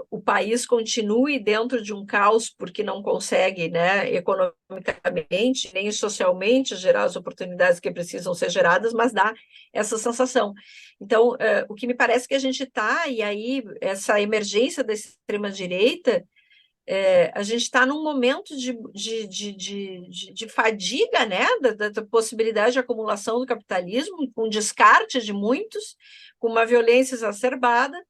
o país continue dentro de um caos porque não consegue, né, economicamente nem socialmente gerar as oportunidades que precisam ser geradas, mas dá essa sensação. Então, o que me parece que a gente está, e aí essa emergência da extrema-direita, a gente está num momento de fadiga, né, da possibilidade de acumulação do capitalismo, com descarte de muitos, com uma violência exacerbada,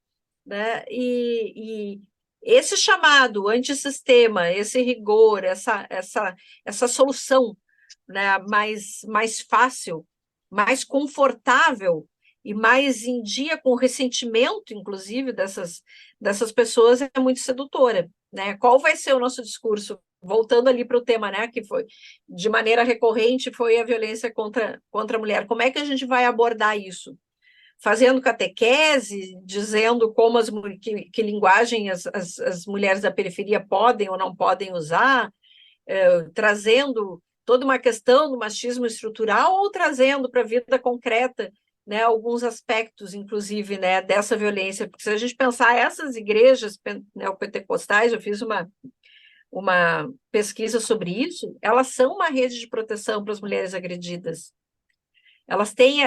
né? E esse chamado antissistema, esse rigor, essa solução, né, mais fácil, mais confortável e mais em dia com o ressentimento, inclusive, dessas pessoas, é muito sedutora. Né? Qual vai ser o nosso discurso? Voltando ali para o tema, né, que foi, de maneira recorrente, foi a violência contra a mulher. Como é que a gente vai abordar isso? Fazendo catequese, dizendo como que linguagem as mulheres da periferia podem ou não podem usar, trazendo toda uma questão do machismo estrutural, ou trazendo para a vida concreta, né, alguns aspectos, inclusive, né, dessa violência. Porque se a gente pensar essas igrejas neopentecostais, eu fiz uma pesquisa sobre isso, elas são uma rede de proteção para as mulheres agredidas. Elas têm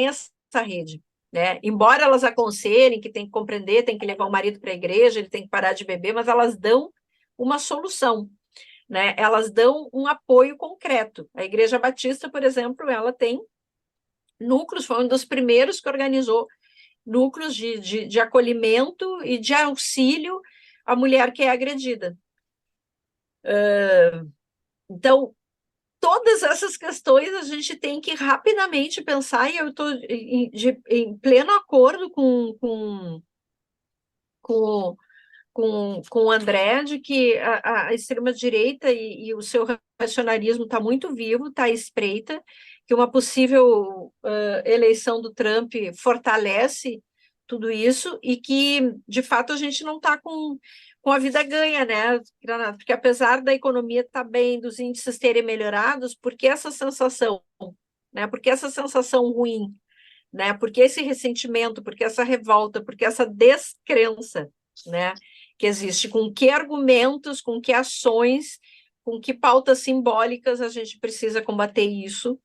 essa rede. Né? Embora elas aconselhem que tem que compreender, tem que levar o marido para a igreja, ele tem que parar de beber, mas elas dão uma solução, né? Elas dão um apoio concreto. A Igreja Batista, por exemplo, ela tem núcleos, foi um dos primeiros que organizou núcleos de acolhimento e de auxílio à mulher que é agredida. Então, todas essas questões a gente tem que rapidamente pensar, e eu estou em pleno acordo com o André, de que a extrema-direita e o seu racionalismo está muito vivo, está à espreita, que uma possível eleição do Trump fortalece tudo isso, e que, de fato, a gente não está com a vida ganha, né, Granado? Porque apesar da economia estar bem, dos índices terem melhorados, porque essa sensação, né, porque essa sensação ruim, né, porque esse ressentimento, porque essa revolta, porque essa descrença, né, que existe, com que argumentos, com que ações, com que pautas simbólicas a gente precisa combater isso,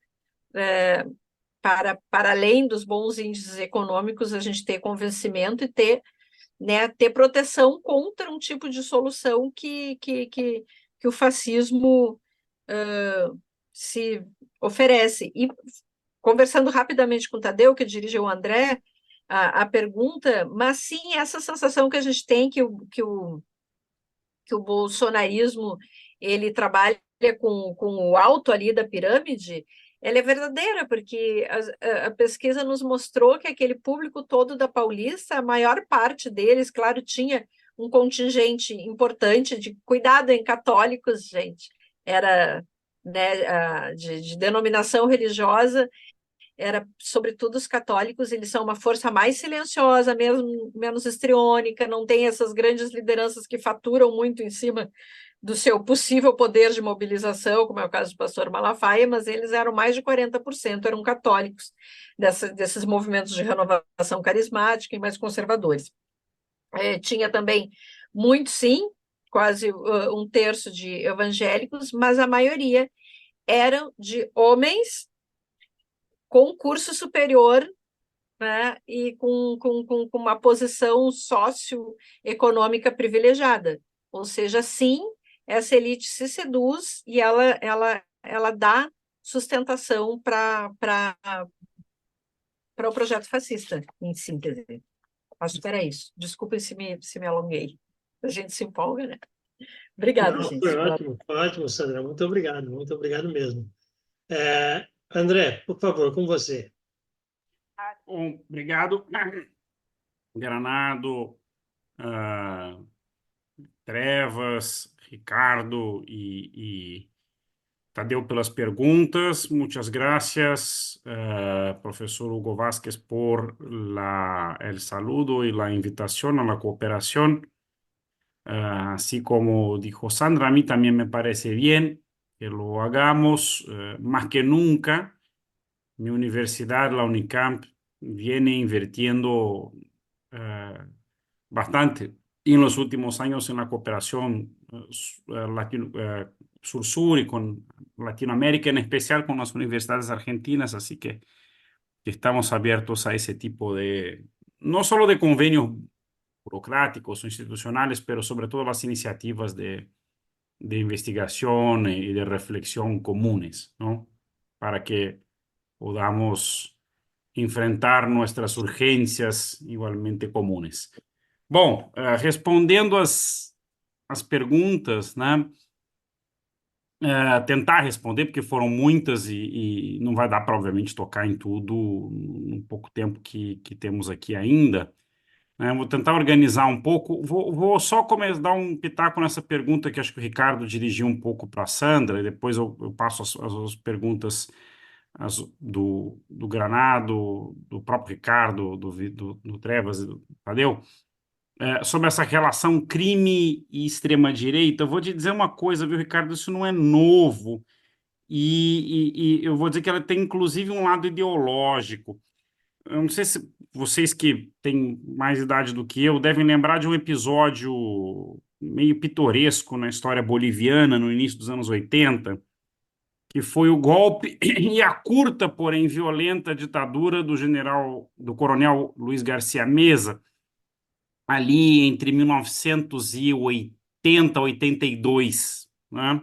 para além dos bons índices econômicos, a gente ter convencimento e ter proteção contra um tipo de solução que que o fascismo se oferece. E conversando rapidamente com o Tadeu, que dirigiu o André, a pergunta, mas sim essa sensação que a gente tem que o bolsonarismo ele trabalha com o alto ali da pirâmide, ela é verdadeira, porque a pesquisa nos mostrou que aquele público todo da Paulista, a maior parte deles, claro, tinha um contingente importante de cuidado em católicos, gente, era, né, de denominação religiosa, era sobretudo os católicos, eles são uma força mais silenciosa, mesmo menos histriônica, não tem essas grandes lideranças que faturam muito em cima do seu possível poder de mobilização, como é o caso do pastor Malafaia, mas eles eram mais de 40%, eram católicos, desses movimentos de renovação carismática e mais conservadores. Tinha também muito, sim, quase um terço de evangélicos, mas a maioria eram de homens com curso superior, né, e com uma posição socioeconômica privilegiada. Ou seja, sim, essa elite se seduz e ela dá sustentação para o projeto fascista, em síntese. Acho que era isso. Desculpe se me alonguei. A gente se empolga, né? Obrigada, Não, gente. foi ótimo, Sandra. Muito obrigado mesmo. André, por favor, com você. Bom, obrigado, Granado, Trevas, Ricardo e Tadeu pelas perguntas. Muchas gracias, profesor Hugo Vázquez, por el saludo y la invitación a la cooperación. Así como dijo Sandra, a mí también me parece bien que lo hagamos. Más que nunca, mi universidad, la UNICAMP, viene invirtiendo bastante en los últimos años en la cooperación sur-sur y con Latinoamérica, en especial con las universidades argentinas, así que estamos abiertos a ese tipo de, no solo de convenios burocráticos o institucionales, pero sobre todo las iniciativas de investigación y de reflexión comunes, ¿no? Para que podamos enfrentar nuestras urgências igualmente comunes. Bom, respondendo as perguntas, né? Tentar responder, porque foram muitas e não vai dar para, obviamente, tocar em tudo no pouco tempo que temos aqui ainda. Vou tentar organizar um pouco. Vou só dar um pitaco nessa pergunta que acho que o Ricardo dirigiu um pouco para a Sandra, e depois eu passo as perguntas do Granado, do próprio Ricardo, do Trevas e do Tadeu, sobre essa relação crime e extrema-direita. Eu vou te dizer uma coisa, viu, Ricardo? Isso não é novo. E eu vou dizer que ela tem, inclusive, um lado ideológico. Eu não sei se vocês que têm mais idade do que eu devem lembrar de um episódio meio pitoresco na história boliviana, no início dos anos 80, que foi o golpe e a curta, porém violenta ditadura do coronel Luiz Garcia Meza, ali entre 1980 e 82, né?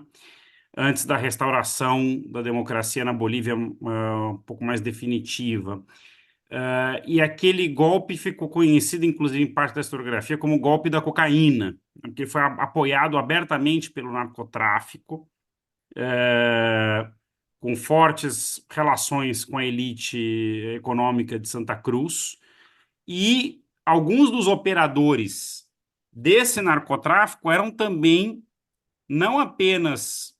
Antes da restauração da democracia na Bolívia um pouco mais definitiva. E aquele golpe ficou conhecido, inclusive em parte da historiografia, como o golpe da cocaína, porque foi apoiado abertamente pelo narcotráfico, com fortes relações com a elite econômica de Santa Cruz, e alguns dos operadores desse narcotráfico eram também não apenas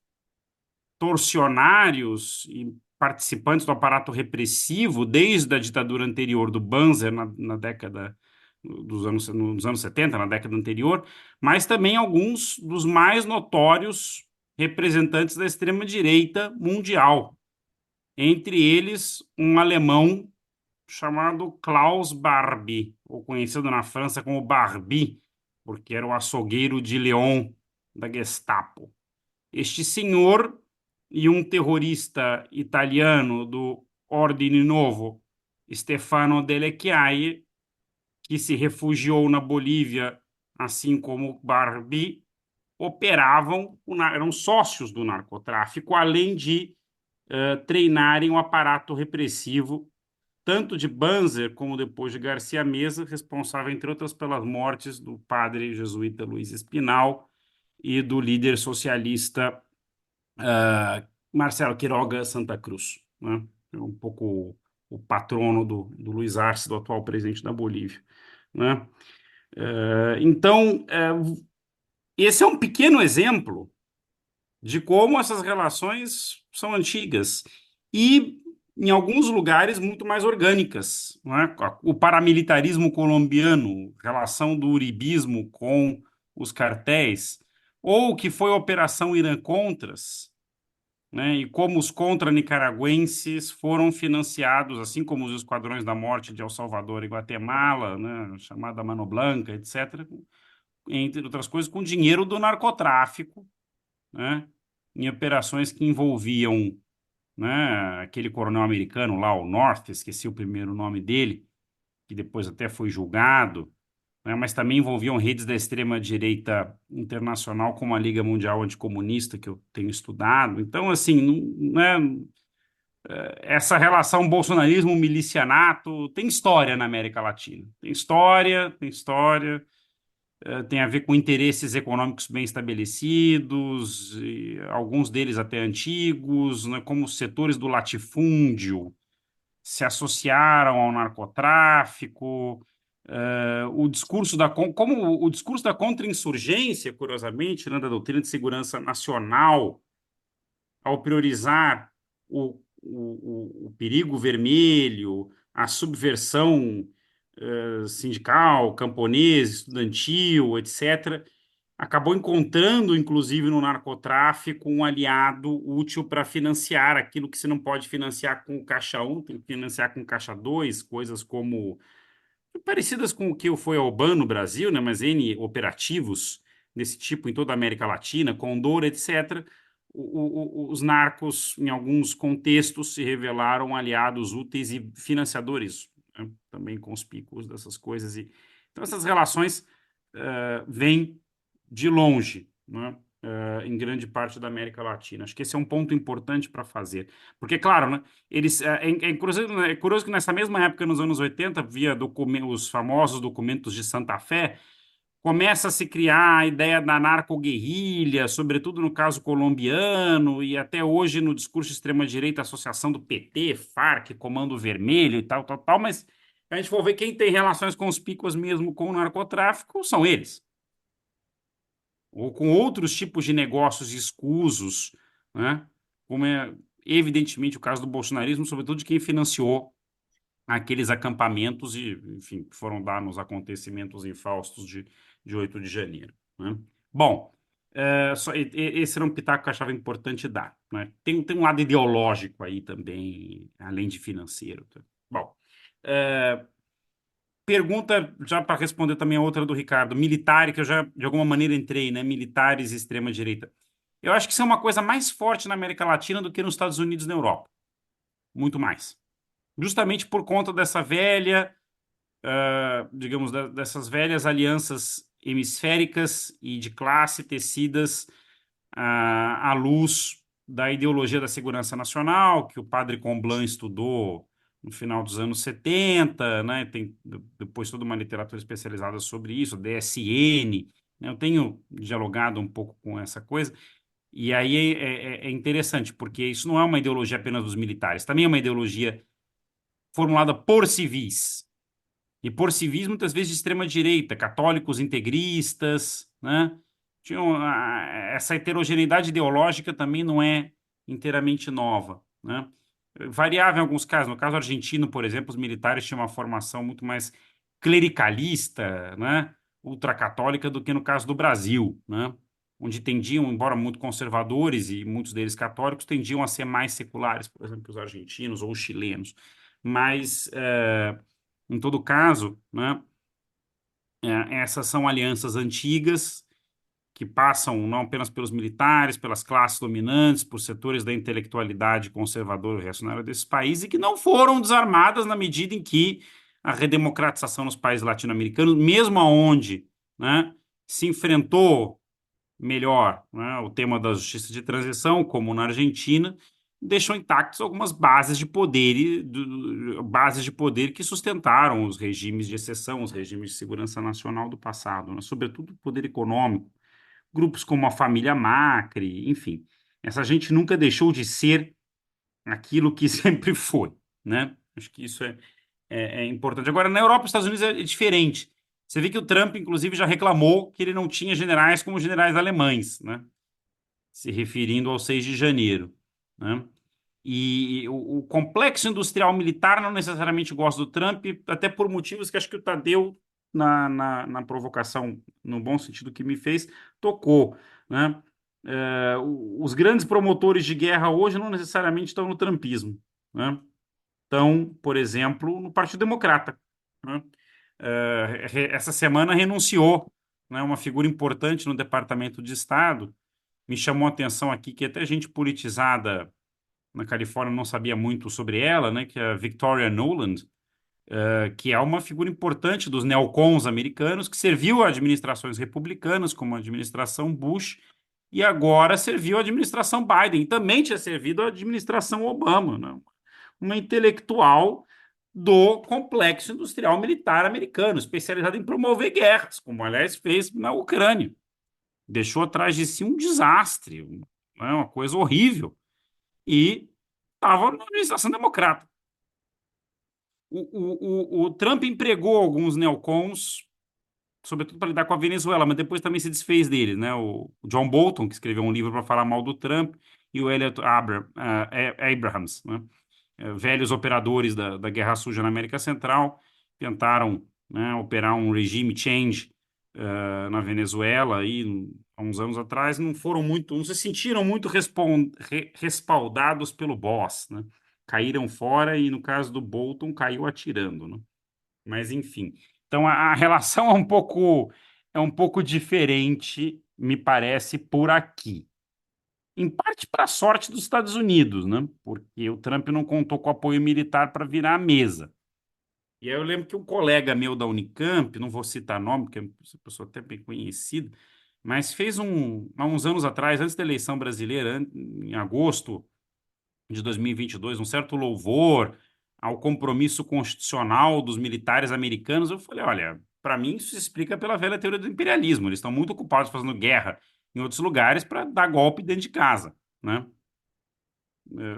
torcionários e participantes do aparato repressivo desde a ditadura anterior do Banzer na década nos anos 70, na década anterior, mas também alguns dos mais notórios representantes da extrema-direita mundial. Entre eles, um alemão chamado Klaus Barbie, ou conhecido na França como Barbie, porque era o açougueiro de Lyon da Gestapo. Este senhor e um terrorista italiano do Ordine Novo, Stefano Delle Chiaie, que se refugiou na Bolívia, assim como Barbie, operavam, eram sócios do narcotráfico, além de treinarem o aparato repressivo, tanto de Banzer como depois de Garcia Meza, responsável, entre outras, pelas mortes do padre jesuíta Luiz Espinal e do líder socialista Marcelo Quiroga Santa Cruz, né? Um pouco o patrono do Luiz Arce, do atual presidente da Bolívia, né? Então, esse é um pequeno exemplo de como essas relações são antigas e, em alguns lugares, muito mais orgânicas, não é? O paramilitarismo colombiano, relação do uribismo com os cartéis, ou o que foi a Operação Irã Contras, né? E como os contra-nicaragüenses foram financiados, assim como os Esquadrões da Morte de El Salvador e Guatemala, né? Chamada Mano Blanca, etc., entre outras coisas, com dinheiro do narcotráfico, né? Em operações que envolviam, né, aquele coronel americano lá, o North, esqueci o primeiro nome dele, que depois até foi julgado, né, mas também envolviam redes da extrema-direita internacional, como a Liga Mundial Anticomunista, que eu tenho estudado. Então, assim, essa relação bolsonarismo-milicianato tem história na América Latina. Tem história, tem a ver com interesses econômicos bem estabelecidos, e alguns deles até antigos, né, como os setores do latifúndio se associaram ao narcotráfico, como o discurso da contra-insurgência, curiosamente, né, da doutrina de segurança nacional, ao priorizar o perigo vermelho, a subversão sindical, camponês, estudantil, etc., acabou encontrando, inclusive, no narcotráfico, um aliado útil para financiar aquilo que você não pode financiar com o Caixa 1, tem que financiar com o Caixa 2, coisas como parecidas com o que foi a Oban no Brasil, né, mas N operativos desse tipo em toda a América Latina, Condor, etc., os narcos, em alguns contextos, se revelaram aliados úteis e financiadores, né, também conspícuos dessas coisas. Então, essas relações vêm de longe, né, em grande parte da América Latina. Acho que esse é um ponto importante para fazer. Porque, claro, né, é curioso que nessa mesma época, nos anos 80, via os famosos documentos de Santa Fé, começa a se criar a ideia da narcoguerrilha, sobretudo no caso colombiano, e até hoje no discurso de extrema-direita, associação do PT, Farc, Comando Vermelho e tal, mas a gente for ver quem tem relações conspícuas mesmo com o narcotráfico, são eles. Ou com outros tipos de negócios escusos, né? Como é evidentemente o caso do bolsonarismo, sobretudo de quem financiou aqueles acampamentos e, enfim, que foram dar nos acontecimentos infaustos de 8 de janeiro, né? Bom, esse era um pitaco que eu achava importante dar, né? Tem um lado ideológico aí também, além de financeiro, tá? Bom, pergunta, já para responder também a outra do Ricardo, militar, que eu já, de alguma maneira, entrei, né? Militares e extrema-direita. Eu acho que isso é uma coisa mais forte na América Latina do que nos Estados Unidos e na Europa. Muito mais. Justamente por conta dessa velha, digamos, dessas velhas alianças hemisféricas e de classe tecidas à luz da ideologia da segurança nacional, que o padre Comblan estudou no final dos anos 70, né? Tem depois toda uma literatura especializada sobre isso, DSN, né? Eu tenho dialogado um pouco com essa coisa, e aí é interessante, porque isso não é uma ideologia apenas dos militares, também é uma ideologia formulada por civis, e por civis muitas vezes de extrema-direita, católicos integristas, né? Essa heterogeneidade ideológica também não é inteiramente nova, né? Variável em alguns casos. No caso argentino, por exemplo, os militares tinham uma formação muito mais clericalista, né? Ultracatólica do que no caso do Brasil, né? Onde tendiam, embora muito conservadores e muitos deles católicos, tendiam a ser mais seculares, por exemplo, os argentinos ou os chilenos. Mas, em todo caso, né, essas são alianças antigas que passam não apenas pelos militares, pelas classes dominantes, por setores da intelectualidade conservadora e reacionária desses países e que não foram desarmadas na medida em que a redemocratização nos países latino-americanos, mesmo onde, né, se enfrentou melhor, né, o tema da justiça de transição, como na Argentina, deixou intactas algumas bases de poder, bases de poder que sustentaram os regimes de exceção, os regimes de segurança nacional do passado, né, sobretudo o poder econômico, grupos como a família Macri, enfim. Essa gente nunca deixou de ser aquilo que sempre foi, né? Acho que isso é importante. Agora, na Europa e nos Estados Unidos é diferente. Você vê que o Trump, inclusive, já reclamou que ele não tinha generais como generais alemães, né? Se referindo ao 6 de janeiro, né? E o complexo industrial militar não necessariamente gosta do Trump, até por motivos que acho que o Tadeu, na provocação, no bom sentido que me fez, tocou, né? Os grandes promotores de guerra hoje não necessariamente estão no trumpismo, né? Estão, por exemplo, no Partido Democrata, né? Essa semana renunciou, né, uma figura importante no Departamento de Estado. Me chamou a atenção aqui que até gente politizada na Califórnia não sabia muito sobre ela, né, que é a Victoria Nuland, que é uma figura importante dos neocons americanos, que serviu a administrações republicanas, como a administração Bush, e agora serviu a administração Biden, e também tinha servido a administração Obama, né? Uma intelectual do complexo industrial militar americano, especializada em promover guerras, como, aliás, fez na Ucrânia. Deixou atrás de si um desastre, uma coisa horrível, e estava na administração democrata. O Trump empregou alguns neocons, sobretudo para lidar com a Venezuela, mas depois também se desfez deles, né? O John Bolton, que escreveu um livro para falar mal do Trump, e o Elliot Abrams, né? Velhos operadores da Guerra Suja na América Central, tentaram, né, operar um regime change na Venezuela aí, há uns anos atrás, não se sentiram muito respaldados pelo boss, né? Caíram fora e, no caso do Bolton, caiu atirando, né? Mas, enfim. Então, a relação é um pouco diferente, me parece, por aqui. Em parte para a sorte dos Estados Unidos, né? Porque o Trump não contou com apoio militar para virar a mesa. E aí eu lembro que um colega meu da Unicamp, não vou citar nome, porque é uma pessoa até bem conhecida, mas fez há uns anos atrás, antes da eleição brasileira, em agosto de 2022, um certo louvor ao compromisso constitucional dos militares americanos. Eu falei, olha, para mim isso se explica pela velha teoria do imperialismo. Eles estão muito ocupados fazendo guerra em outros lugares para dar golpe dentro de casa, né?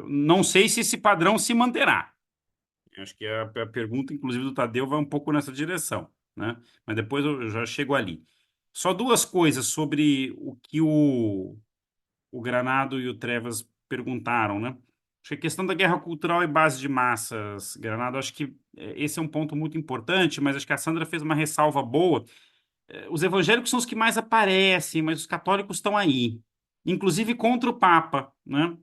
Não sei se esse padrão se manterá. Acho que a pergunta, inclusive, do Tadeu vai um pouco nessa direção, né? Mas depois eu já chego ali. Só duas coisas sobre o que o Granado e o Trevas perguntaram, né? Acho que a questão da guerra cultural e base de massas, Granado, acho que esse é um ponto muito importante, mas acho que a Sandra fez uma ressalva boa. Os evangélicos são os que mais aparecem, mas os católicos estão aí, inclusive contra o Papa, né?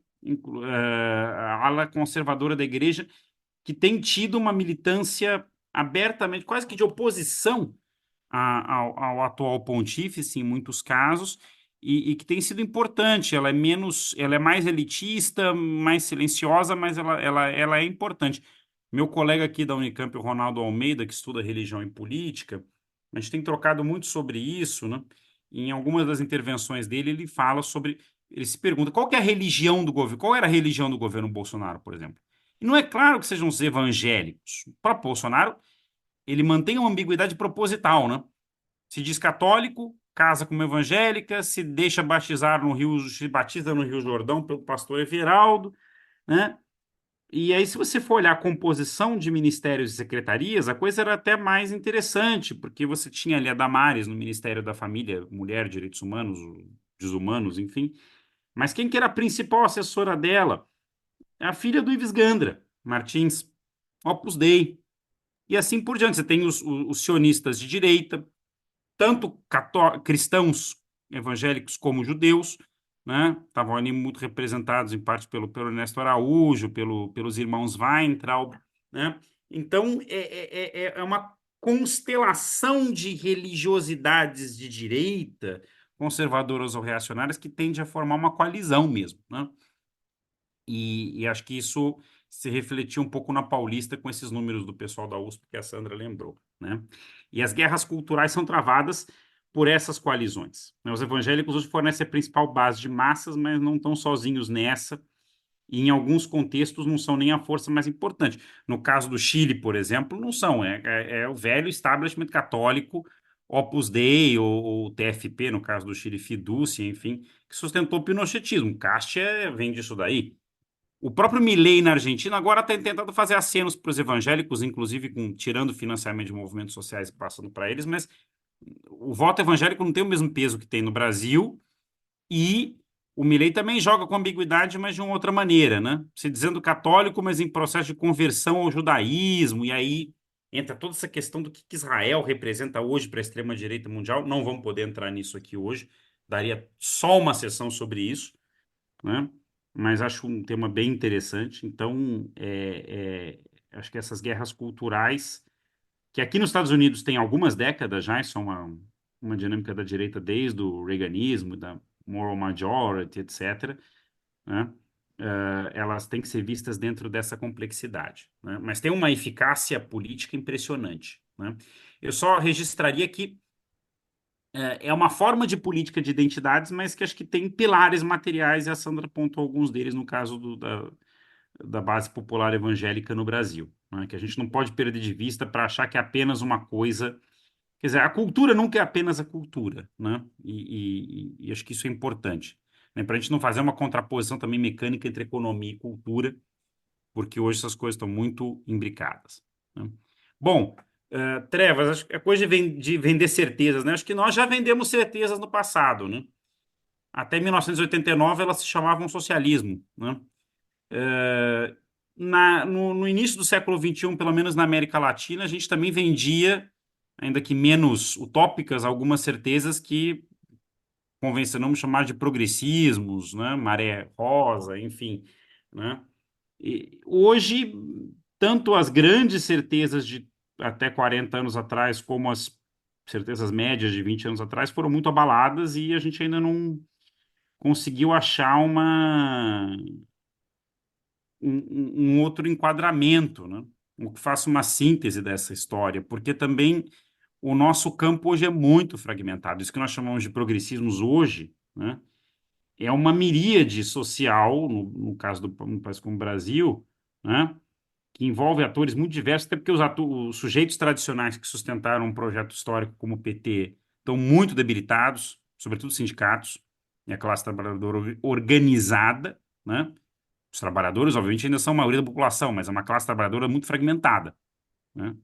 A ala conservadora da igreja, que tem tido uma militância abertamente, quase que de oposição ao atual pontífice, em muitos casos, e que tem sido importante. Ela é mais elitista, mais silenciosa, mas ela é importante. Meu colega aqui da Unicamp, o Ronaldo Almeida, que estuda religião e política, a gente tem trocado muito sobre isso, né? Em algumas das intervenções dele, ele se pergunta qual que é a religião do governo, qual era a religião do governo Bolsonaro, por exemplo. E não é claro que sejam os evangélicos. Para Bolsonaro, ele mantém uma ambiguidade proposital, né? Se diz católico, casa como evangélica, se deixa batizar se batiza no Rio Jordão pelo pastor Everaldo, né? E aí, se você for olhar a composição de ministérios e secretarias, a coisa era até mais interessante, porque você tinha ali a Damares no Ministério da Família, Mulher, Direitos Humanos, Desumanos, enfim. Mas quem que era a principal assessora dela? É a filha do Ives Gandra Martins, Opus Dei. E assim por diante. Você tem os sionistas de direita, tanto cristãos evangélicos como judeus, né? Estavam ali muito representados, em parte, pelo Ernesto Araújo, pelos irmãos Weintraub, né? Então, é uma constelação de religiosidades de direita, conservadoras ou reacionárias, que tende a formar uma coalizão mesmo, né? E acho que isso se refletiu um pouco na Paulista com esses números do pessoal da USP que a Sandra lembrou, né? E as guerras culturais são travadas por essas coalizões. Os evangélicos hoje fornecem a principal base de massas, mas não estão sozinhos nessa, e em alguns contextos não são nem a força mais importante. No caso do Chile, por exemplo, não são, é o velho establishment católico, Opus Dei ou TFP, no caso do Chile, Fidúcia, enfim, que sustentou o pinochetismo. Cástia vem disso daí. O próprio Milei na Argentina agora está tentando fazer acenos para os evangélicos, inclusive tirando financiamento de movimentos sociais e passando para eles, mas o voto evangélico não tem o mesmo peso que tem no Brasil, e o Milei também joga com ambiguidade, mas de uma outra maneira, né? Se dizendo católico, mas em processo de conversão ao judaísmo, e aí entra toda essa questão do que Israel representa hoje para a extrema-direita mundial. Não vamos poder entrar nisso aqui hoje, daria só uma sessão sobre isso, né? Mas acho um tema bem interessante. Então, acho que essas guerras culturais, que aqui nos Estados Unidos tem algumas décadas já, isso é uma dinâmica da direita desde o reaganismo, da moral majority, etc., né? Elas têm que ser vistas dentro dessa complexidade, né? Mas tem uma eficácia política impressionante, né? Eu só registraria que é uma forma de política de identidades, mas que acho que tem pilares materiais, e a Sandra apontou alguns deles no caso da base popular evangélica no Brasil, né? Que a gente não pode perder de vista para achar que é apenas uma coisa. Quer dizer, a cultura nunca é apenas a cultura, né? E acho que isso é importante, né? Para a gente não fazer uma contraposição também mecânica entre economia e cultura, porque hoje essas coisas estão muito imbricadas, né? Bom, Trevas, acho que é coisa de vender certezas, né? Acho que nós já vendemos certezas no passado, né? Até 1989 elas se chamavam socialismo, né? No início do século XXI, pelo menos na América Latina, a gente também vendia, ainda que menos utópicas, algumas certezas que convencionamos chamar de progressismos, né? Maré rosa, enfim, né? E hoje, tanto as grandes certezas de até 40 anos atrás, como as certezas médias de 20 anos atrás, foram muito abaladas, e a gente ainda não conseguiu achar um outro enquadramento, né? O que faça uma síntese dessa história, porque também o nosso campo hoje é muito fragmentado. Isso que nós chamamos de progressismos hoje, né, é uma miríade social, no caso um país como o Brasil, né, que envolve atores muito diversos, até porque os sujeitos tradicionais que sustentaram um projeto histórico como o PT estão muito debilitados, sobretudo sindicatos e a classe trabalhadora organizada, né? Os trabalhadores, obviamente, ainda são a maioria da população, mas é uma classe trabalhadora muito fragmentada, né?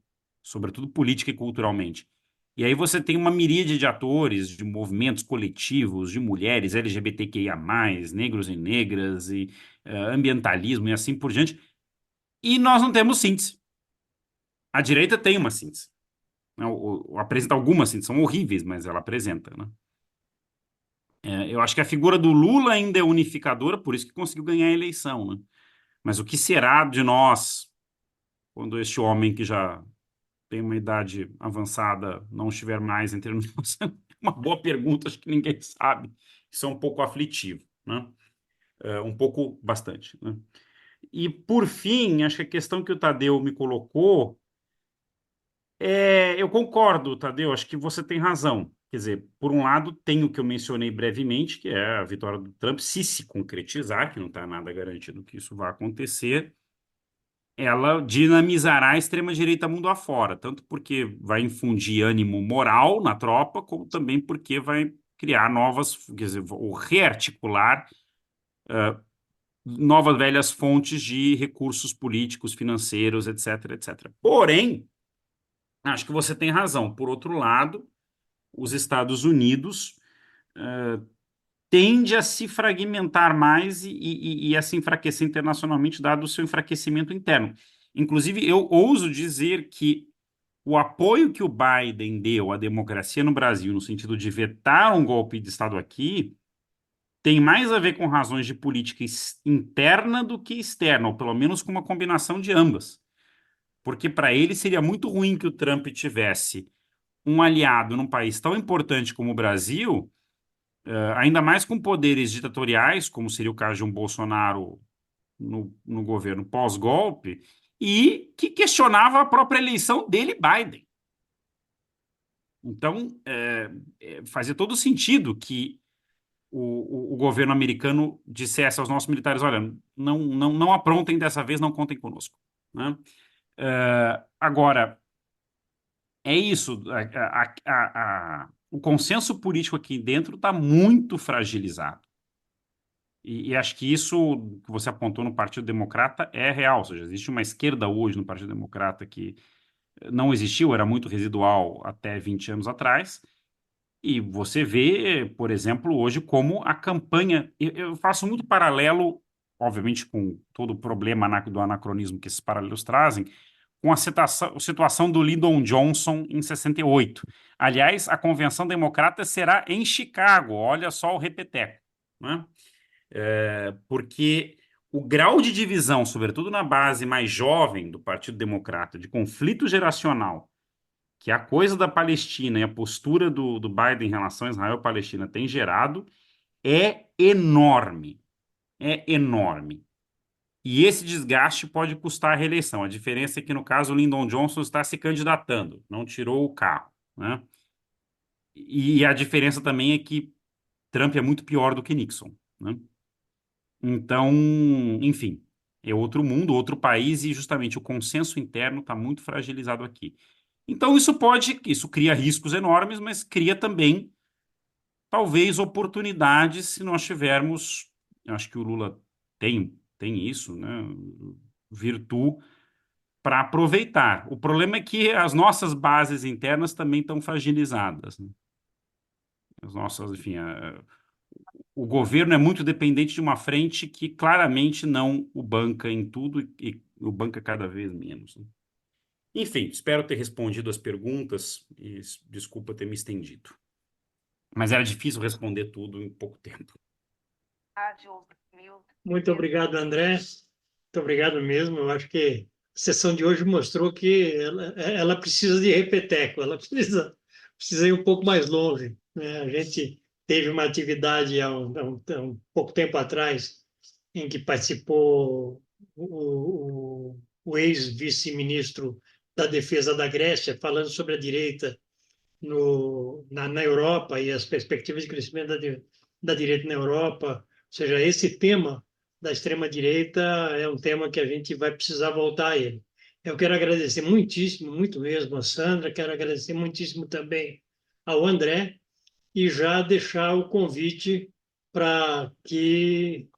Sobretudo política e culturalmente. E aí você tem uma miríade de atores, de movimentos coletivos, de mulheres, LGBTQIA+, negros e negras, e ambientalismo e assim por diante. E nós não temos síntese. A direita tem uma síntese, né? Apresenta algumas sínteses, são horríveis, mas ela apresenta, né? Eu acho que a figura do Lula ainda é unificadora, por isso que conseguiu ganhar a eleição, né? Mas o que será de nós quando este homem que já tem uma idade avançada não estiver mais entre nós? É uma boa pergunta, acho que ninguém sabe. Isso é um pouco aflitivo, né? Um pouco, bastante, né? E, por fim, acho que a questão que o Tadeu me colocou, eu concordo, Tadeu, acho que você tem razão. Quer dizer, por um lado, tem o que eu mencionei brevemente, que é a vitória do Trump, se concretizar, que não está nada garantido que isso vai acontecer, ela dinamizará a extrema-direita mundo afora, tanto porque vai infundir ânimo moral na tropa, como também porque vai criar novas, quer dizer, ou rearticular novas velhas fontes de recursos políticos, financeiros, etc, etc. Porém, acho que você tem razão. Por outro lado, os Estados Unidos tende a se fragmentar mais e a se enfraquecer internacionalmente, dado o seu enfraquecimento interno. Inclusive, eu ouso dizer que o apoio que o Biden deu à democracia no Brasil, no sentido de vetar um golpe de Estado aqui, tem mais a ver com razões de política interna do que externa, ou pelo menos com uma combinação de ambas. Porque para ele seria muito ruim que o Trump tivesse um aliado num país tão importante como o Brasil, ainda mais com poderes ditatoriais, como seria o caso de um Bolsonaro no governo pós-golpe, e que questionava a própria eleição dele, Biden. Então, fazia todo sentido que o governo americano dissesse aos nossos militares: olha, não aprontem dessa vez, não contem conosco, né? Agora, é isso, o consenso político aqui dentro está muito fragilizado. E acho que isso que você apontou no Partido Democrata é real, ou seja, existe uma esquerda hoje no Partido Democrata que não existiu, era muito residual até 20 anos atrás, e você vê, por exemplo, hoje como a campanha... Eu faço muito paralelo, obviamente com todo o problema do anacronismo que esses paralelos trazem, com a situação do Lyndon Johnson em 68. Aliás, a Convenção Democrata será em Chicago, olha só o repeteco, né? Porque o grau de divisão, sobretudo na base mais jovem do Partido Democrata, de conflito geracional, que a coisa da Palestina e a postura do Biden em relação a Israel e Palestina tem gerado, é enorme. É enorme. E esse desgaste pode custar a reeleição. A diferença é que, no caso, o Lyndon Johnson está se candidatando, não tirou o carro, né? E a diferença também é que Trump é muito pior do que Nixon, né? Então, enfim, é outro mundo, outro país, e justamente o consenso interno está muito fragilizado aqui. Então, isso cria riscos enormes, mas cria também, talvez, oportunidades se nós tivermos, eu acho que o Lula tem isso, né? Virtude para aproveitar. O problema é que as nossas bases internas também estão fragilizadas, né? As nossas, enfim, o governo é muito dependente de uma frente que claramente não o banca em tudo e o banca cada vez menos, né? Enfim, espero ter respondido as perguntas e desculpa ter me estendido. Mas era difícil responder tudo em pouco tempo. Muito obrigado, André. Muito obrigado mesmo. Eu acho que a sessão de hoje mostrou que ela precisa de repeteco, ela precisa ir um pouco mais longe, né? A gente teve uma atividade há um pouco tempo atrás em que participou o ex-vice-ministro da Defesa da Grécia, falando sobre a direita na Europa e as perspectivas de crescimento da direita na Europa. Ou seja, esse tema da extrema-direita é um tema que a gente vai precisar voltar a ele. Eu quero agradecer muitíssimo, muito mesmo, a Sandra, quero agradecer muitíssimo também ao André e já deixar o convite para que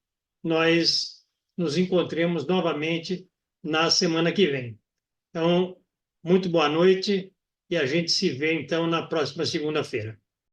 nós nos encontremos novamente na semana que vem. Então, muito boa noite e a gente se vê, então, na próxima segunda-feira.